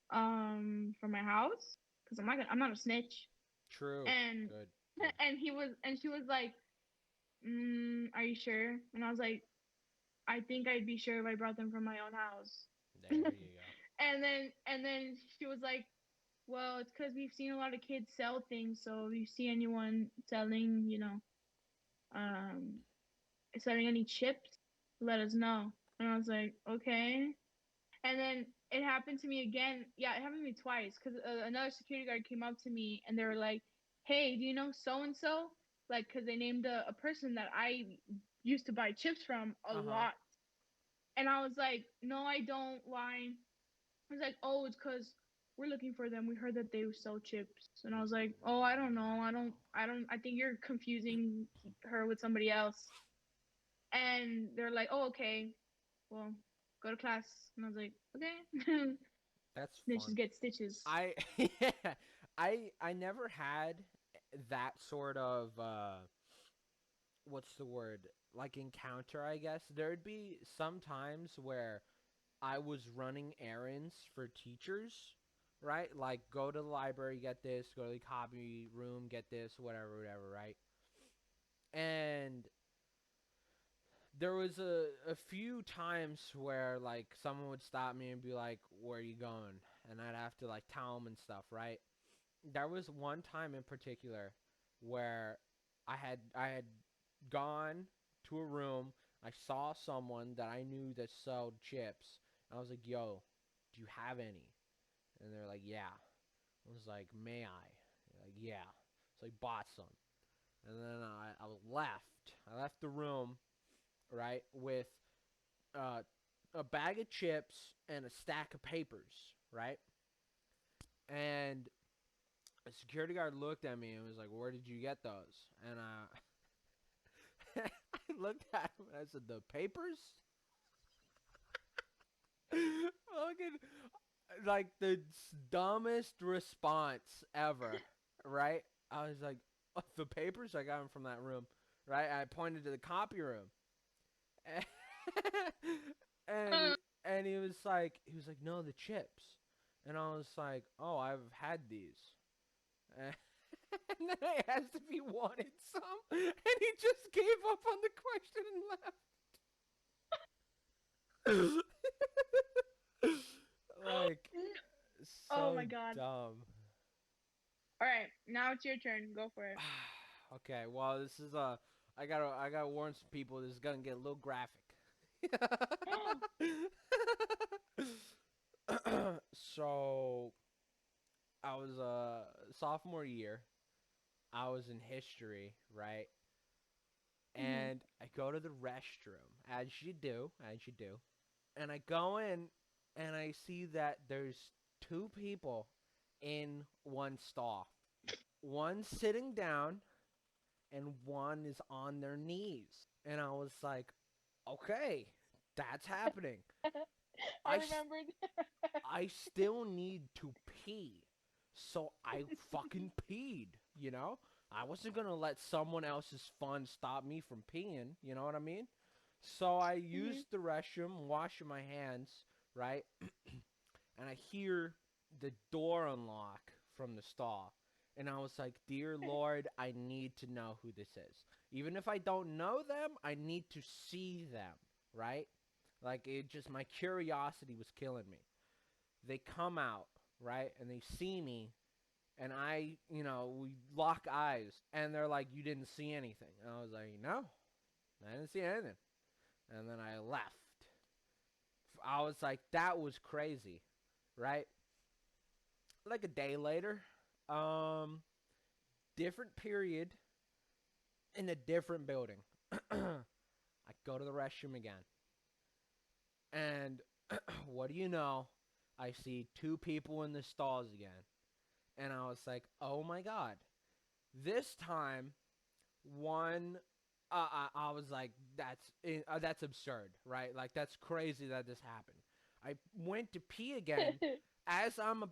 from my house, because I'm not a snitch. True. And Good. Good. and she was like, are you sure? And I was like, I think I'd be sure if I brought them from my own house. There you go. And then she was like, well, it's because we've seen a lot of kids sell things, so if you see anyone selling, um, selling any chips, let us know. And I was like, okay. And then it happened to me again. Yeah, it happened to me twice because another security guard came up to me and they were like, "Hey, do you know so and so?" Like, because they named a person that I used to buy chips from a Uh-huh. lot. And I was like, "No, I don't. Why?" I was like, "Oh, it's because we're looking for them. We heard that they sell chips." And I was like, "Oh, I don't know. I think you're confusing her with somebody else." And they're like, "Oh, okay. Well, go to class." And I was like, "Okay." That's fun. Snitches get stitches. I yeah, I never had that sort of what's the word? Like encounter, I guess. There'd be some times where I was running errands for teachers, right? Like go to the library, get this, go to the copy room, get this, whatever, whatever, right? And there was a few times where like someone would stop me and be like, "Where are you going?" And I'd have to like tell them and stuff, right? There was one time in particular where I had gone to a room. I saw someone that I knew that sold chips. And I was like, "Yo, do you have any?" And they're like, "Yeah." I was like, "May I?" They're like, "Yeah." So I bought some. And then I left. I left the room, right, with uh, a bag of chips and a stack of papers, right? And a security guard looked at me and was like, "Where did you get those?" And I looked at him and I said, "The papers?" Fucking like the dumbest response ever, right? I was like, "Oh, the papers? I got them from that room," right? I pointed to the copy room, and he was like, "No, the chips," and I was like, "Oh, I've had these." And then I asked if he wanted some, and he just gave up on the question and left. Like, Oh my so god. dumb. All right, now it's your turn. Go for it. Okay, well, this is I gotta warn some people. This is gonna get a little graphic. So I was sophomore year. I was in history, right? Mhm. And I go to the restroom, as you do. And I go in and I see that there's two people in one stall. One sitting down and one is on their knees. And I was like, okay, that's happening. I I, remembered. I still need to pee. So I fucking peed, you know? I wasn't going to let someone else's fun stop me from peeing, you know what I mean? So I Mhm. used the restroom, washing my hands, right? And I hear the door unlock from the stall. And I was like, "Dear Lord, I need to know who this is. Even if I don't know them, I need to see them, right?" Like, it just, my curiosity was killing me. They come out, right? And they see me. And we lock eyes. And they're like, "You didn't see anything." And I was like, "No, I didn't see anything." And then I left. I was like, that was crazy, right? Like a day later, um, different period in a different building. I go to the restroom again, and what do you know? I see two people in the stalls again, And I was like, oh my God. This time, one, I was like, that's absurd, right? Like, that's crazy that this happened. I went to pee again. As I'm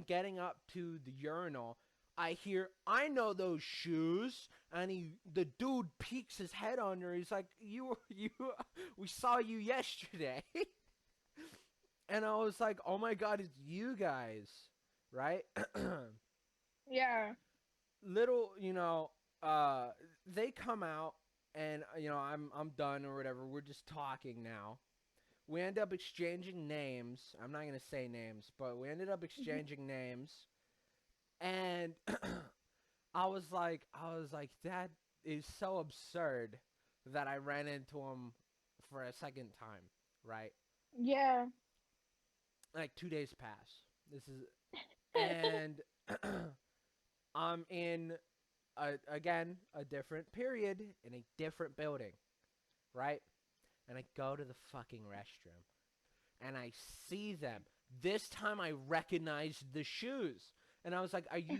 getting up to the urinal, I hear, I know those shoes. And the dude peeks his head under. He's like, we saw you yesterday. And I was like, oh my God, it's you guys, right? Yeah. Little, uh, they come out, and I'm done or whatever. We're just talking now. We end up exchanging names. I'm not gonna say names, but we ended up exchanging names, and I was like, that is so absurd that I ran into him for a second time, right? Yeah. Like 2 days pass. This is and I'm in again a different period in a different building, right? And I go to the fucking restroom and I see them. This time I recognized the shoes. And I was like, are you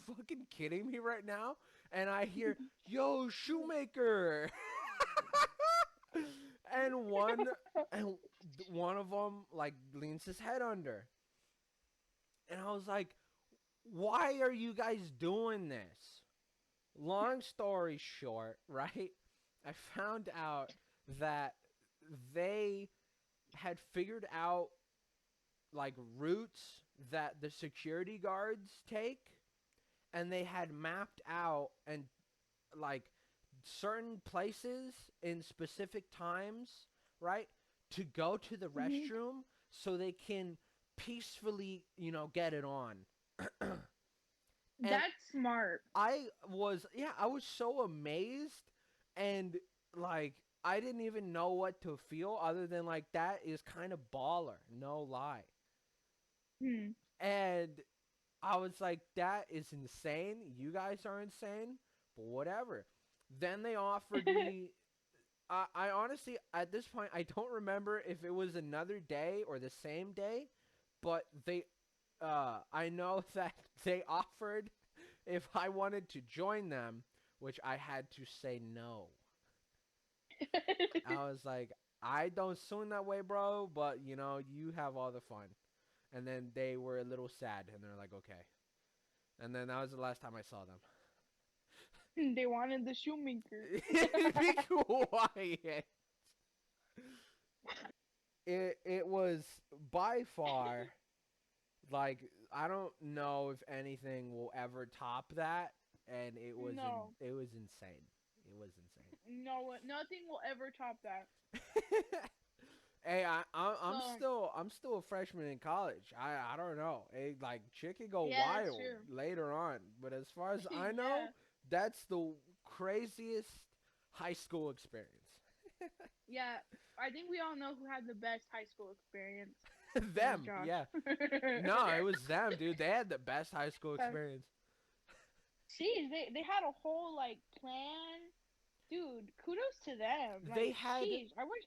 fucking kidding me right now? And I hear, yo, shoemaker. and one and one of them like leans his head under. And I was like, why are you guys doing this? Long story short, right? I found out that they had figured out like routes that the security guards take, and they had mapped out and like certain places in specific times, right? To go to the Mhm. restroom so they can peacefully, get it on. And That's smart. I was so amazed, and like I didn't even know what to feel other than like that is kind of baller, no lie. Hmm. And I was like, that is insane. You guys are insane, but whatever. Then they offered me. I honestly, at this point, I don't remember if it was another day or the same day, but I know that they offered if I wanted to join them, which I had to say no. I was like, I don't swim that way, bro, but you have all the fun. And then they were a little sad, and they're like, okay. And then that was the last time I saw them. They wanted the shoemaker. Be quiet. It was by far like I don't know if anything will ever top that, and No. it was insane. It was insane. No, nothing will ever top that. Hey, So, I'm still a freshman in college. I don't know. Like shit can go yeah, that's wild true. later on, but as far as I know, Yeah. that's the craziest high school experience. Yeah. I think we all know who had the best high school experience. It was Them, Josh. yeah. No, it was them, dude. They had the best high school experience. Jeez, they had a whole like plan. Dude, kudos to them. They Like, had jeez, I wish.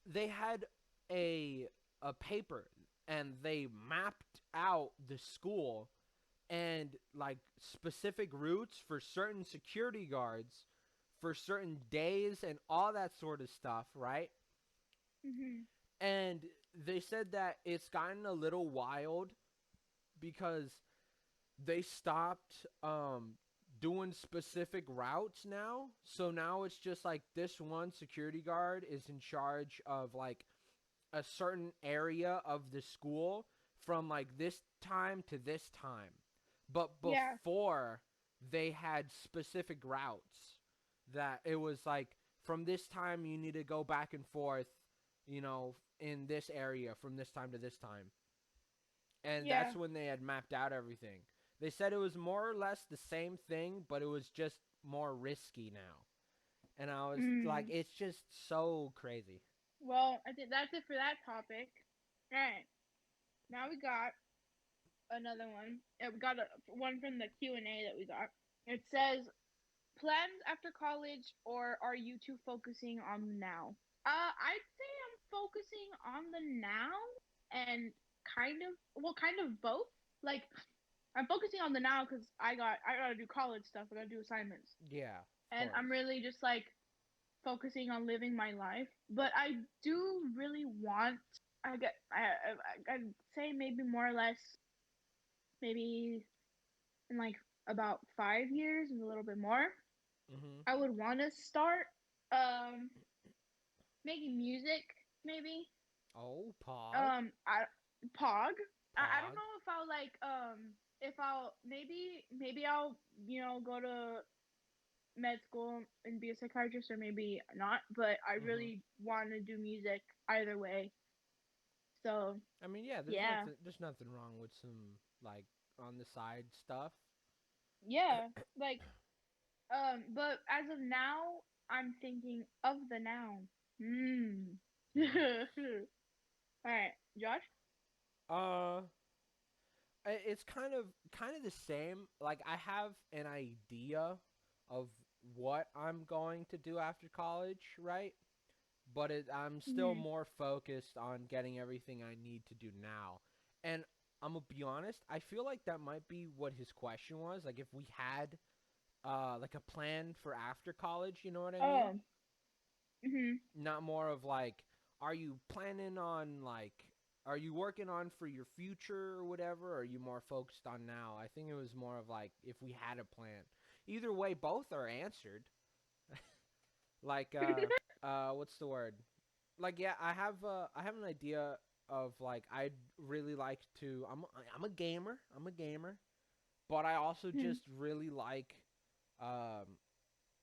they had a a paper, and they mapped out the school and like specific routes for certain security guards for certain days and all that sort of stuff, right? Mhm. And they said that it's gotten a little wild because they stopped doing specific routes now. So now it's just like this one security guard is in charge of like a certain area of the school from like this time to this time. But Yeah. before they had specific routes that it was like from this time you need to go back and forth, in this area from this time to this time. And Yeah. that's when they had mapped out everything. They said it was more or less the same thing, but it was just more risky now. And I was like, Mm. it's just so crazy. Well, I think that's it for that topic. All right. Now we got another one. We got one from the Q&A that we got. It says, plans after college, or are you two focusing on the now? I'd say I'm focusing on the now and kind of, well, kind of both. like I'm focusing on the now because I gotta do college stuff. I gotta do assignments, Yeah, of and I'm course. really just like focusing on living my life. But I do really want. I'd say maybe more or less maybe in like about 5 years and a little bit more. Mhm. I would want to start um making music maybe. Oh, Pog. I Pog. I don't Pog. know if I'll like if I'll maybe I'll go to med school and be a psychiatrist or maybe not, but I Mhm. really want to do music either way. So I mean, yeah, yeah, there's nothing wrong with some like on the side stuff. yeah, like but as of now, I'm thinking of the noun. Hmm. Nice. All right, Josh. Uh it's kind of the same. Like I have an idea of what I'm going to do after college, right? But I'm still Mhm. more focused on getting everything I need to do now. And I'm gonna be honest, I feel like that might be what his question was. Like if we had like a plan for after college, you know what I mean? Oh. Mhm. Not more of like, are you planning on like, are you working on for your future or whatever? Or are you more focused on now? I think it was more of like if we had a plan. Either way, both are answered. Like what's the word? Like yeah, I have an idea of like I'd really like to. I'm a gamer. I'm a gamer, but I also Mhm. just really um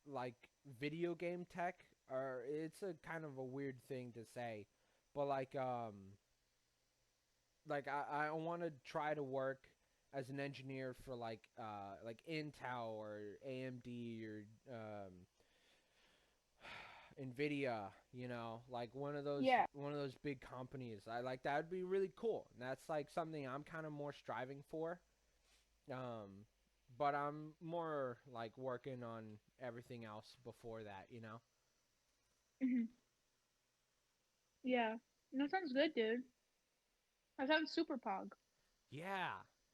like video game tech. Or it's a kind of a weird thing to say, but like I want to try to work as an engineer for like Intel or AMD or Nvidia, like Yeah. one of those big companies. I like that would be really cool. And that's like something I'm kind of more striving for. Um, but I'm more like working on everything else before that. Mhm. Yeah. That sounds good, dude. That sounds super pog. Yeah.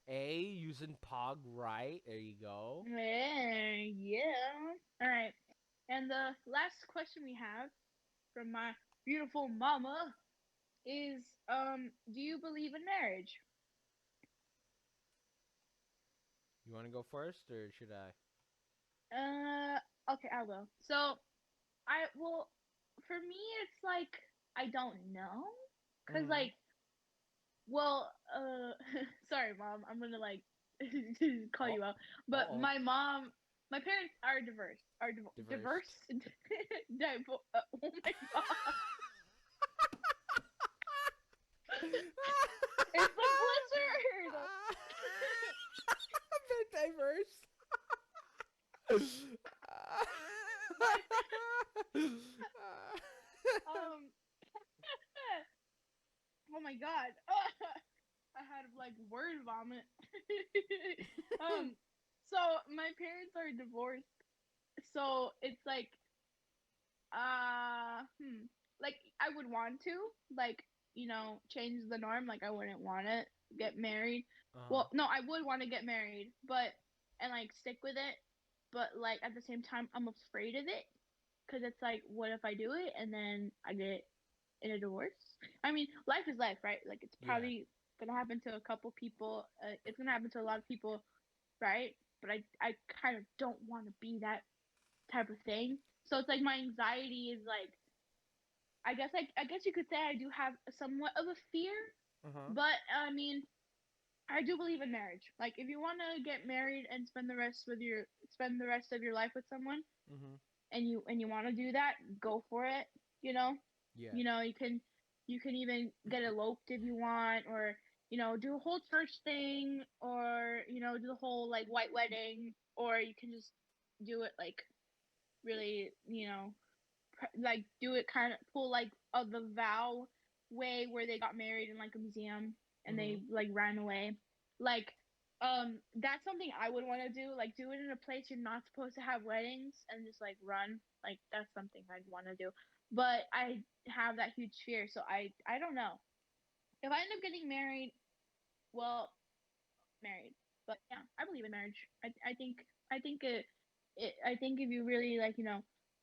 Using Pog right. There you go. Yeah. All right. And the last question we have from my beautiful mama is do you believe in marriage? You want to go first or should I? Okay, I will. So, for me it's like I don't know cuz Mhm. like sorry mom, I'm going to like call Oh. you out. But Uh-oh. my parents are diverse. Diverse? Divorced. Oh my god. It's the blizzard. They're diverse. My um oh my god. I had like word vomit. um so my parents are divorced. So it's like like I would want to like change the norm. Like I wouldn't want to get married. Uh-huh. Well, no, I would want to get married, but and like stick with it. But like at the same time, I'm afraid of it because it's like, what if I do it and then I get in a divorce? I mean, life is life, right? Like it's Yeah. probably gonna happen to a couple people. It's gonna happen to a lot of people, right? But I kind of don't want to be that type of thing. So it's like my anxiety is like I guess you could say I do have somewhat of a fear, Uh-huh. but I mean I do believe in marriage. Like if you want to get married and spend the rest of your life with someone, Mhm. and you want to do that, go for it. You know, Yeah. you can even get eloped if you want, or do a whole church thing, or do the whole like white wedding, or you can just do it like really like do it kind of pull like of the vow way where they got married in like a museum and they Mhm. like ran away. Like that's something I would want to do. Like do it in a place you're not supposed to have weddings and just like run. Like that's something I'd want to do. But I have that huge fear, so I don't know. If I end up getting married, well, married. But yeah, I believe in marriage. I think I think if you really like,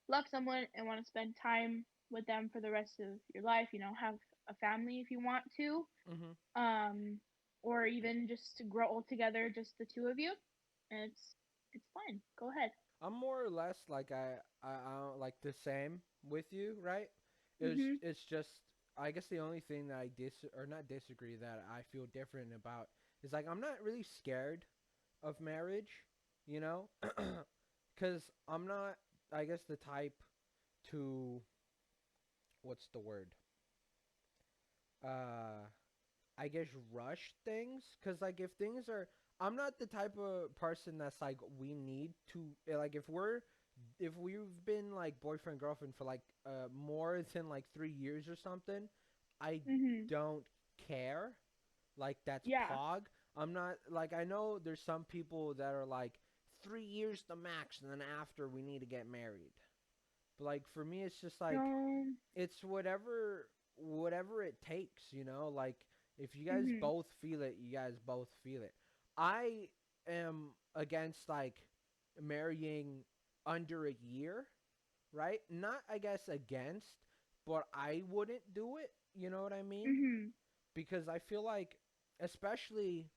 love someone and want to spend time with them for the rest of your life, have a family if you want to, Mhm. um, or even just to grow old together, just the two of you, and it's fine. Go ahead. I'm more or less like I like the same with you, right? Mhm. It's just I guess the only thing that I or not disagree that I feel different about is like I'm not really scared of marriage, you know, because I'm not I guess the type to what's the word uh I guess rush things because like if things are I'm not the type of person that's like we need to like if we've been like boyfriend girlfriend for like more than like 3 years or something, I Mhm. don't care. Like that's Yeah. pog. I'm not like I know there's some people that are like 3 years the max, and then after we need to get married. But like for me, it's just like No. it's whatever it takes, like if you guys Mhm. both feel it, you guys both feel it. I am against like marrying under a year, right? Not I guess against, but I wouldn't do it, you know what I mean? Mhm. Because I feel like especially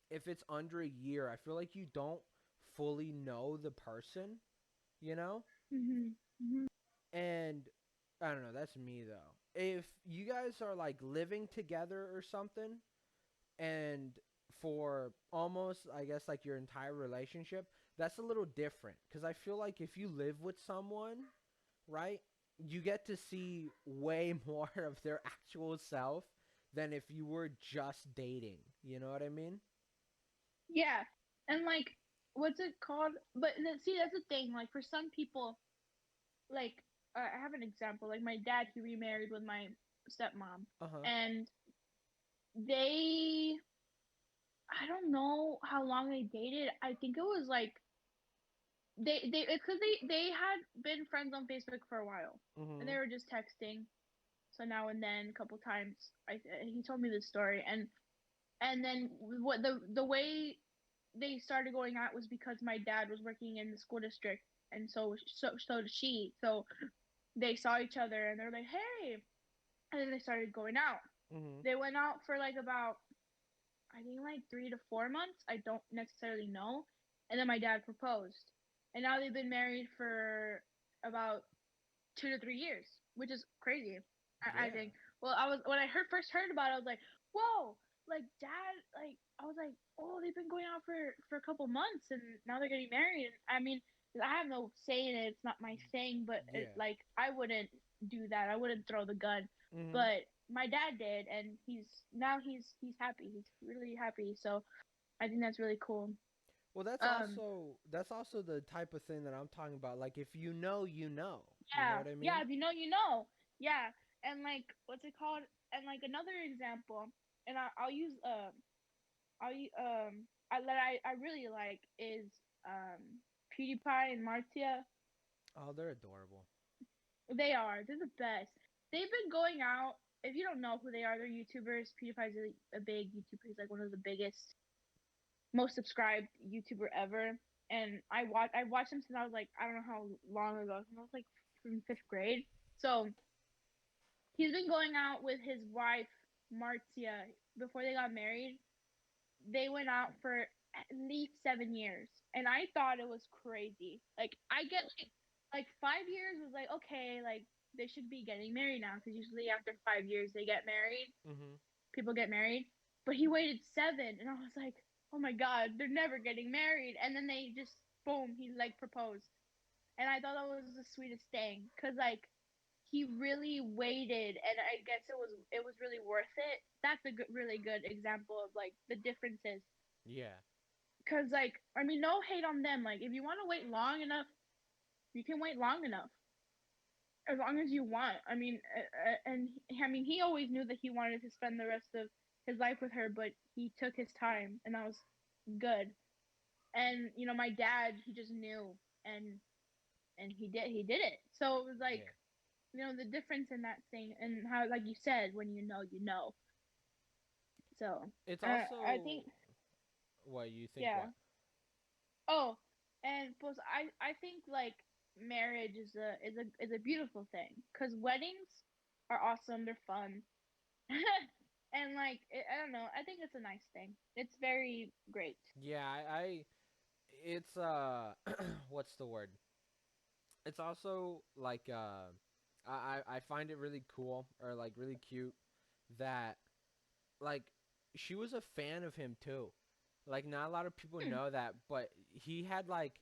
if it's under a year, I feel like you don't fully know the person, you know? Mhm. Mhm. And I don't know, that's me though. If you guys are like living together or something and for almost I guess like your entire relationship, that's a little different cuz I feel like if you live with someone, right? You get to see way more of their actual self than if you were just dating. You know what I mean? Yeah. And like, what's it called? But see, that's the thing. Like, for some people, like, I have an example. Like, my dad, he remarried with my stepmom, Uh-huh. and they, I don't know how long they dated. I think it was like it's because they had been friends on Facebook for a while, and they Mhm. were just texting. So now and then, a couple times, he told me this story, and then what the way they started going out was because my dad was working in the school district, and so did she. So they saw each other, and they're like, "Hey," and then they started going out. Mhm. They went out for like about, I think, like 3 to 4 months. I don't necessarily know. And then my dad proposed, and now they've been married for about 2 to 3 years, which is crazy. I Yeah. think. Well, I was when I first heard about it, I was like, whoa, like dad, like I was like, oh, they've been going out for a couple months, and now they're getting married. And I mean, I have no say in it. It's not my thing, but Yeah. like I wouldn't do that. I wouldn't throw the gun. Mhm. But my dad did, and he's happy. He's really happy. So I think that's really cool. Well, Um, that's also the type of thing that I'm talking about. Like if you know, you know. You know yeah, what I yeah. mean? If you know, you know. Yeah, and like, what's it called? And like another example, and I'll use I really like is PewDiePie and Martia. Oh, they're adorable. They're the best. They've been going out. If you don't know who they are, they're YouTubers. PewDiePie's a big YouTuber. He's like one of the biggest, most subscribed YouTuber ever. And I watched him since I was like, I don't know how long ago. Since I was like from fifth grade. So he's been going out with his wife Martia before they got married. They went out for at least 7 years, and I thought it was crazy. Like I get like 5 years was like okay, like they should be getting married now because usually after 5 years they get married. Mhm. People get married, but he waited 7, and I was like, oh my god, they're never getting married. And then they just boom, he like proposed, and I thought that was the sweetest thing because like he really waited, and I guess it was really worth it. That's a really good example of like the differences. Yeah. Cause like I mean, no hate on them. Like if you want to wait long enough, you can wait long enough, as long as you want. I mean, and I mean, he always knew that he wanted to spend the rest of his life with her, but he took his time, and that was good. And my dad, he just knew, and he did it. So it was like Yeah. the difference in that thing, and how, like you said, when you know, you know. So It's I also think. What you think? Yeah. What? Oh, and plus I think like marriage is a beautiful thing because weddings are awesome. They're fun. And like I don't know. I think it's a nice thing. It's very great. Yeah, I it's what's the word? It's also like I find it really cool or like really cute that like she was a fan of him too. Like not a lot of people Hmm. know that, but he had like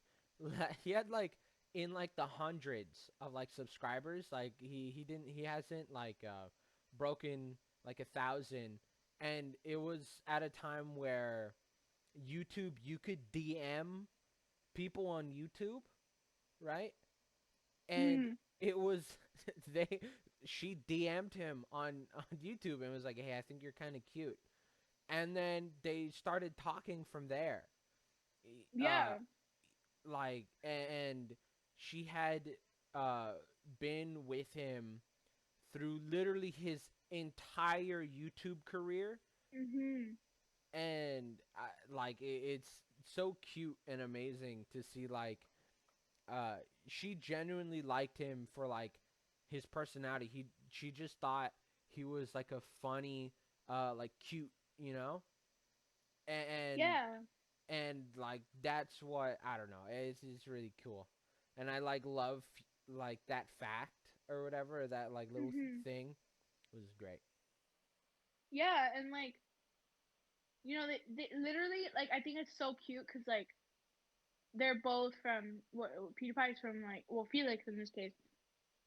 he had like in like the hundreds of like subscribers. Like he hasn't like broken like 1,000, and it was at a time where YouTube you could DM people on YouTube, right? And Hmm. it was they she DM'd him on YouTube and was like, "Hey, I think you're kind of cute." And then they started talking from there. Uh, Yeah. and she had uh been with him through literally his entire YouTube career, Mhm. and it's so cute and amazing to see like uh she genuinely liked him for like his personality. She just thought he was like a funny like cute, you know? And Yeah. and like that's what I don't know. It's really cool. And I like love like that fact or whatever, or that like little Mhm. thing was great. Yeah, and like they literally like I think it's so cute because like they're both from what PewDiePie's from like well Felix in this case.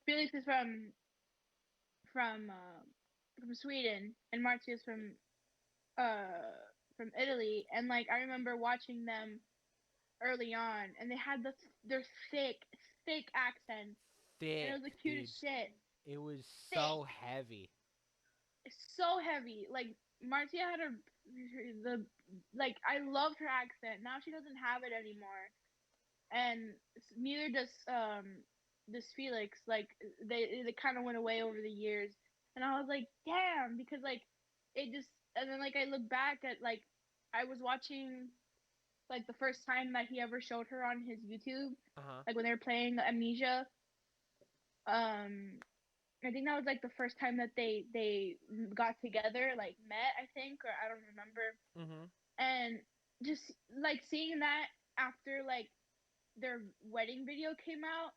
Felix is from from Sweden and Martia's from Italy and like I remember watching them early on and they had their thick accents and it Thick, was the dude. cutest shit. It was Thick. so heavy. It's so heavy. Like Marcia had the like I loved her accent. Now she doesn't have it anymore, and neither does Felix. Like they kind of went away over the years, and I was like, damn, because like it just and then like I look back at like I was watching like the first time that he ever showed her on his YouTube, Uh huh. like when they were playing Amnesia. Um, I think that was like the first time that they got together, like met, I think, or I don't remember. Mhm. And just like seeing that after like their wedding video came out,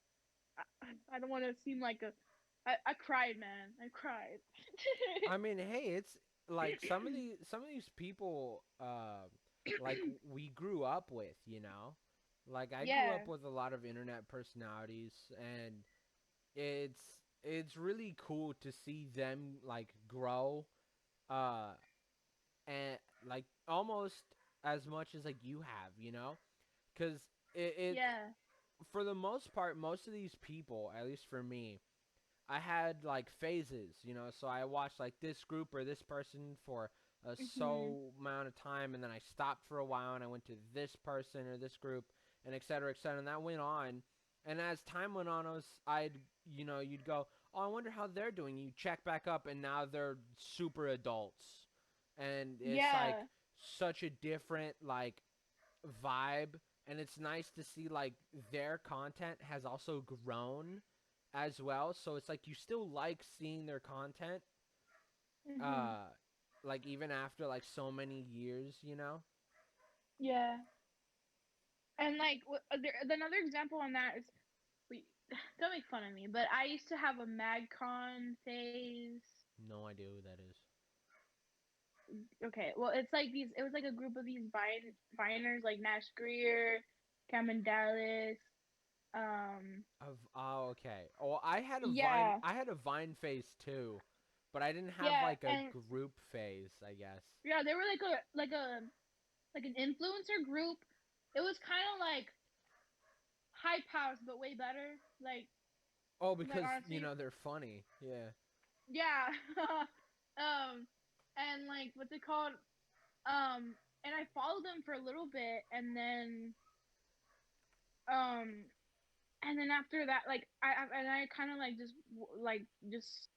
I don't want to seem like I cried, man. I cried. I mean, hey, it's like some of these people like we grew up with, you know? Like I grew Yeah. up with a lot of internet personalities, and it's it's really cool to see them like grow uh and like almost as much as like you have, you know? Cuz it Yeah. for the most part most of these people, at least for me, I had like phases, you know. So I watched like this group or this person for a Mhm. so amount of time, and then I stopped for a while, and I went to this person or this group, and et cetera, et cetera. And that went on. And as time went on, you'd go, oh, I wonder how they're doing. You check back up, and now they're super adults, and it's like Yeah. such a different like vibe, and it's nice to see like their content has also grown as well, so it's like you still like seeing their content Mhm. uh like even after like so many years, you know. Yeah. And like another example on that is we don't make fun of me, but I used to have a MagCon phase. No idea who that is. Okay, well, it's like these. It was like a group of these viners, like Nash Greer, Cameron Dallas. Of Oh, okay. Oh, I had a vine Yeah, I had a vine phase too, but I didn't have yeah, like a and group phase, I guess. yeah, they were like an influencer group. It was kind of like Hype House, but way better. Oh, Like because honestly, they're funny. Yeah. yeah. And like what's it called? And I followed them for a little bit, um, and then after that, like I kind of like just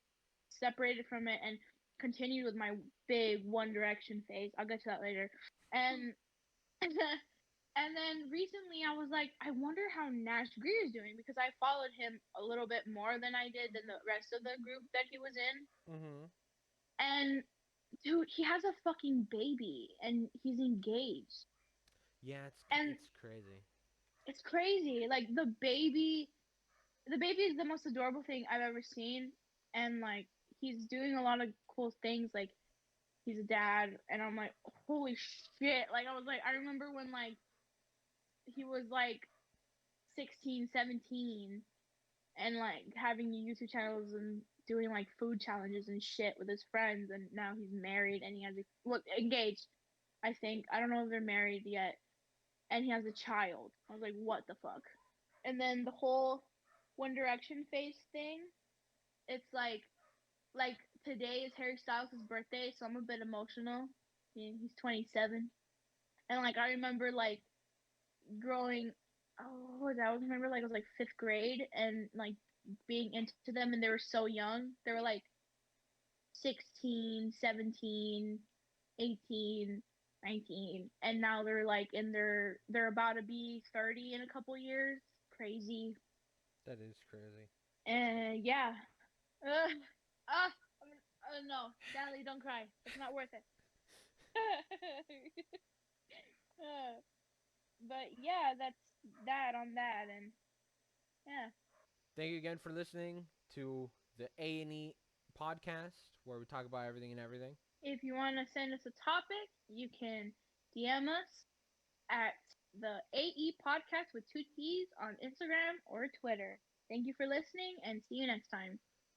separated from it and continued with my big One Direction phase. I'll get to that later. And And then recently I was like, I wonder how Nash Greer is doing because I followed him a little bit more than I did than the rest of the group that he was in. Mhm. And dude, he has a fucking baby and he's engaged. Yeah, And it's crazy. it's crazy. Like the baby is the most adorable thing I've ever seen. And like he's doing a lot of cool things. Like he's a dad, and I'm like, holy shit. Like I was like, I remember when like he was like 16, 17, and like having YouTube channels and doing like food challenges and shit with his friends, and now he's married and he has a look engaged. I think I don't know if they're married yet, and he has a child. I was like, what the fuck? And then the whole One Direction face thing. It's like today is Harry Styles' birthday, so I'm a bit emotional. He's 27, and like I remember like growing. Oh, what was that? I remember like it was like fifth grade, and like being into them, and they were so young. They were like 16, 17, 18, 19, and now they're like in they're about to be 30 in a couple years. Crazy. That is crazy. And yeah. Uh, ah, no, Natalie, don't cry. It's not worth it. uh, but yeah, that's that on that, and yeah. Thank you again for listening to the A&E podcast where we talk about everything and everything. If you want to send us a topic, you can DM us at the AE Podcast with two T's on Instagram or Twitter. Thank you for listening, and see you next time.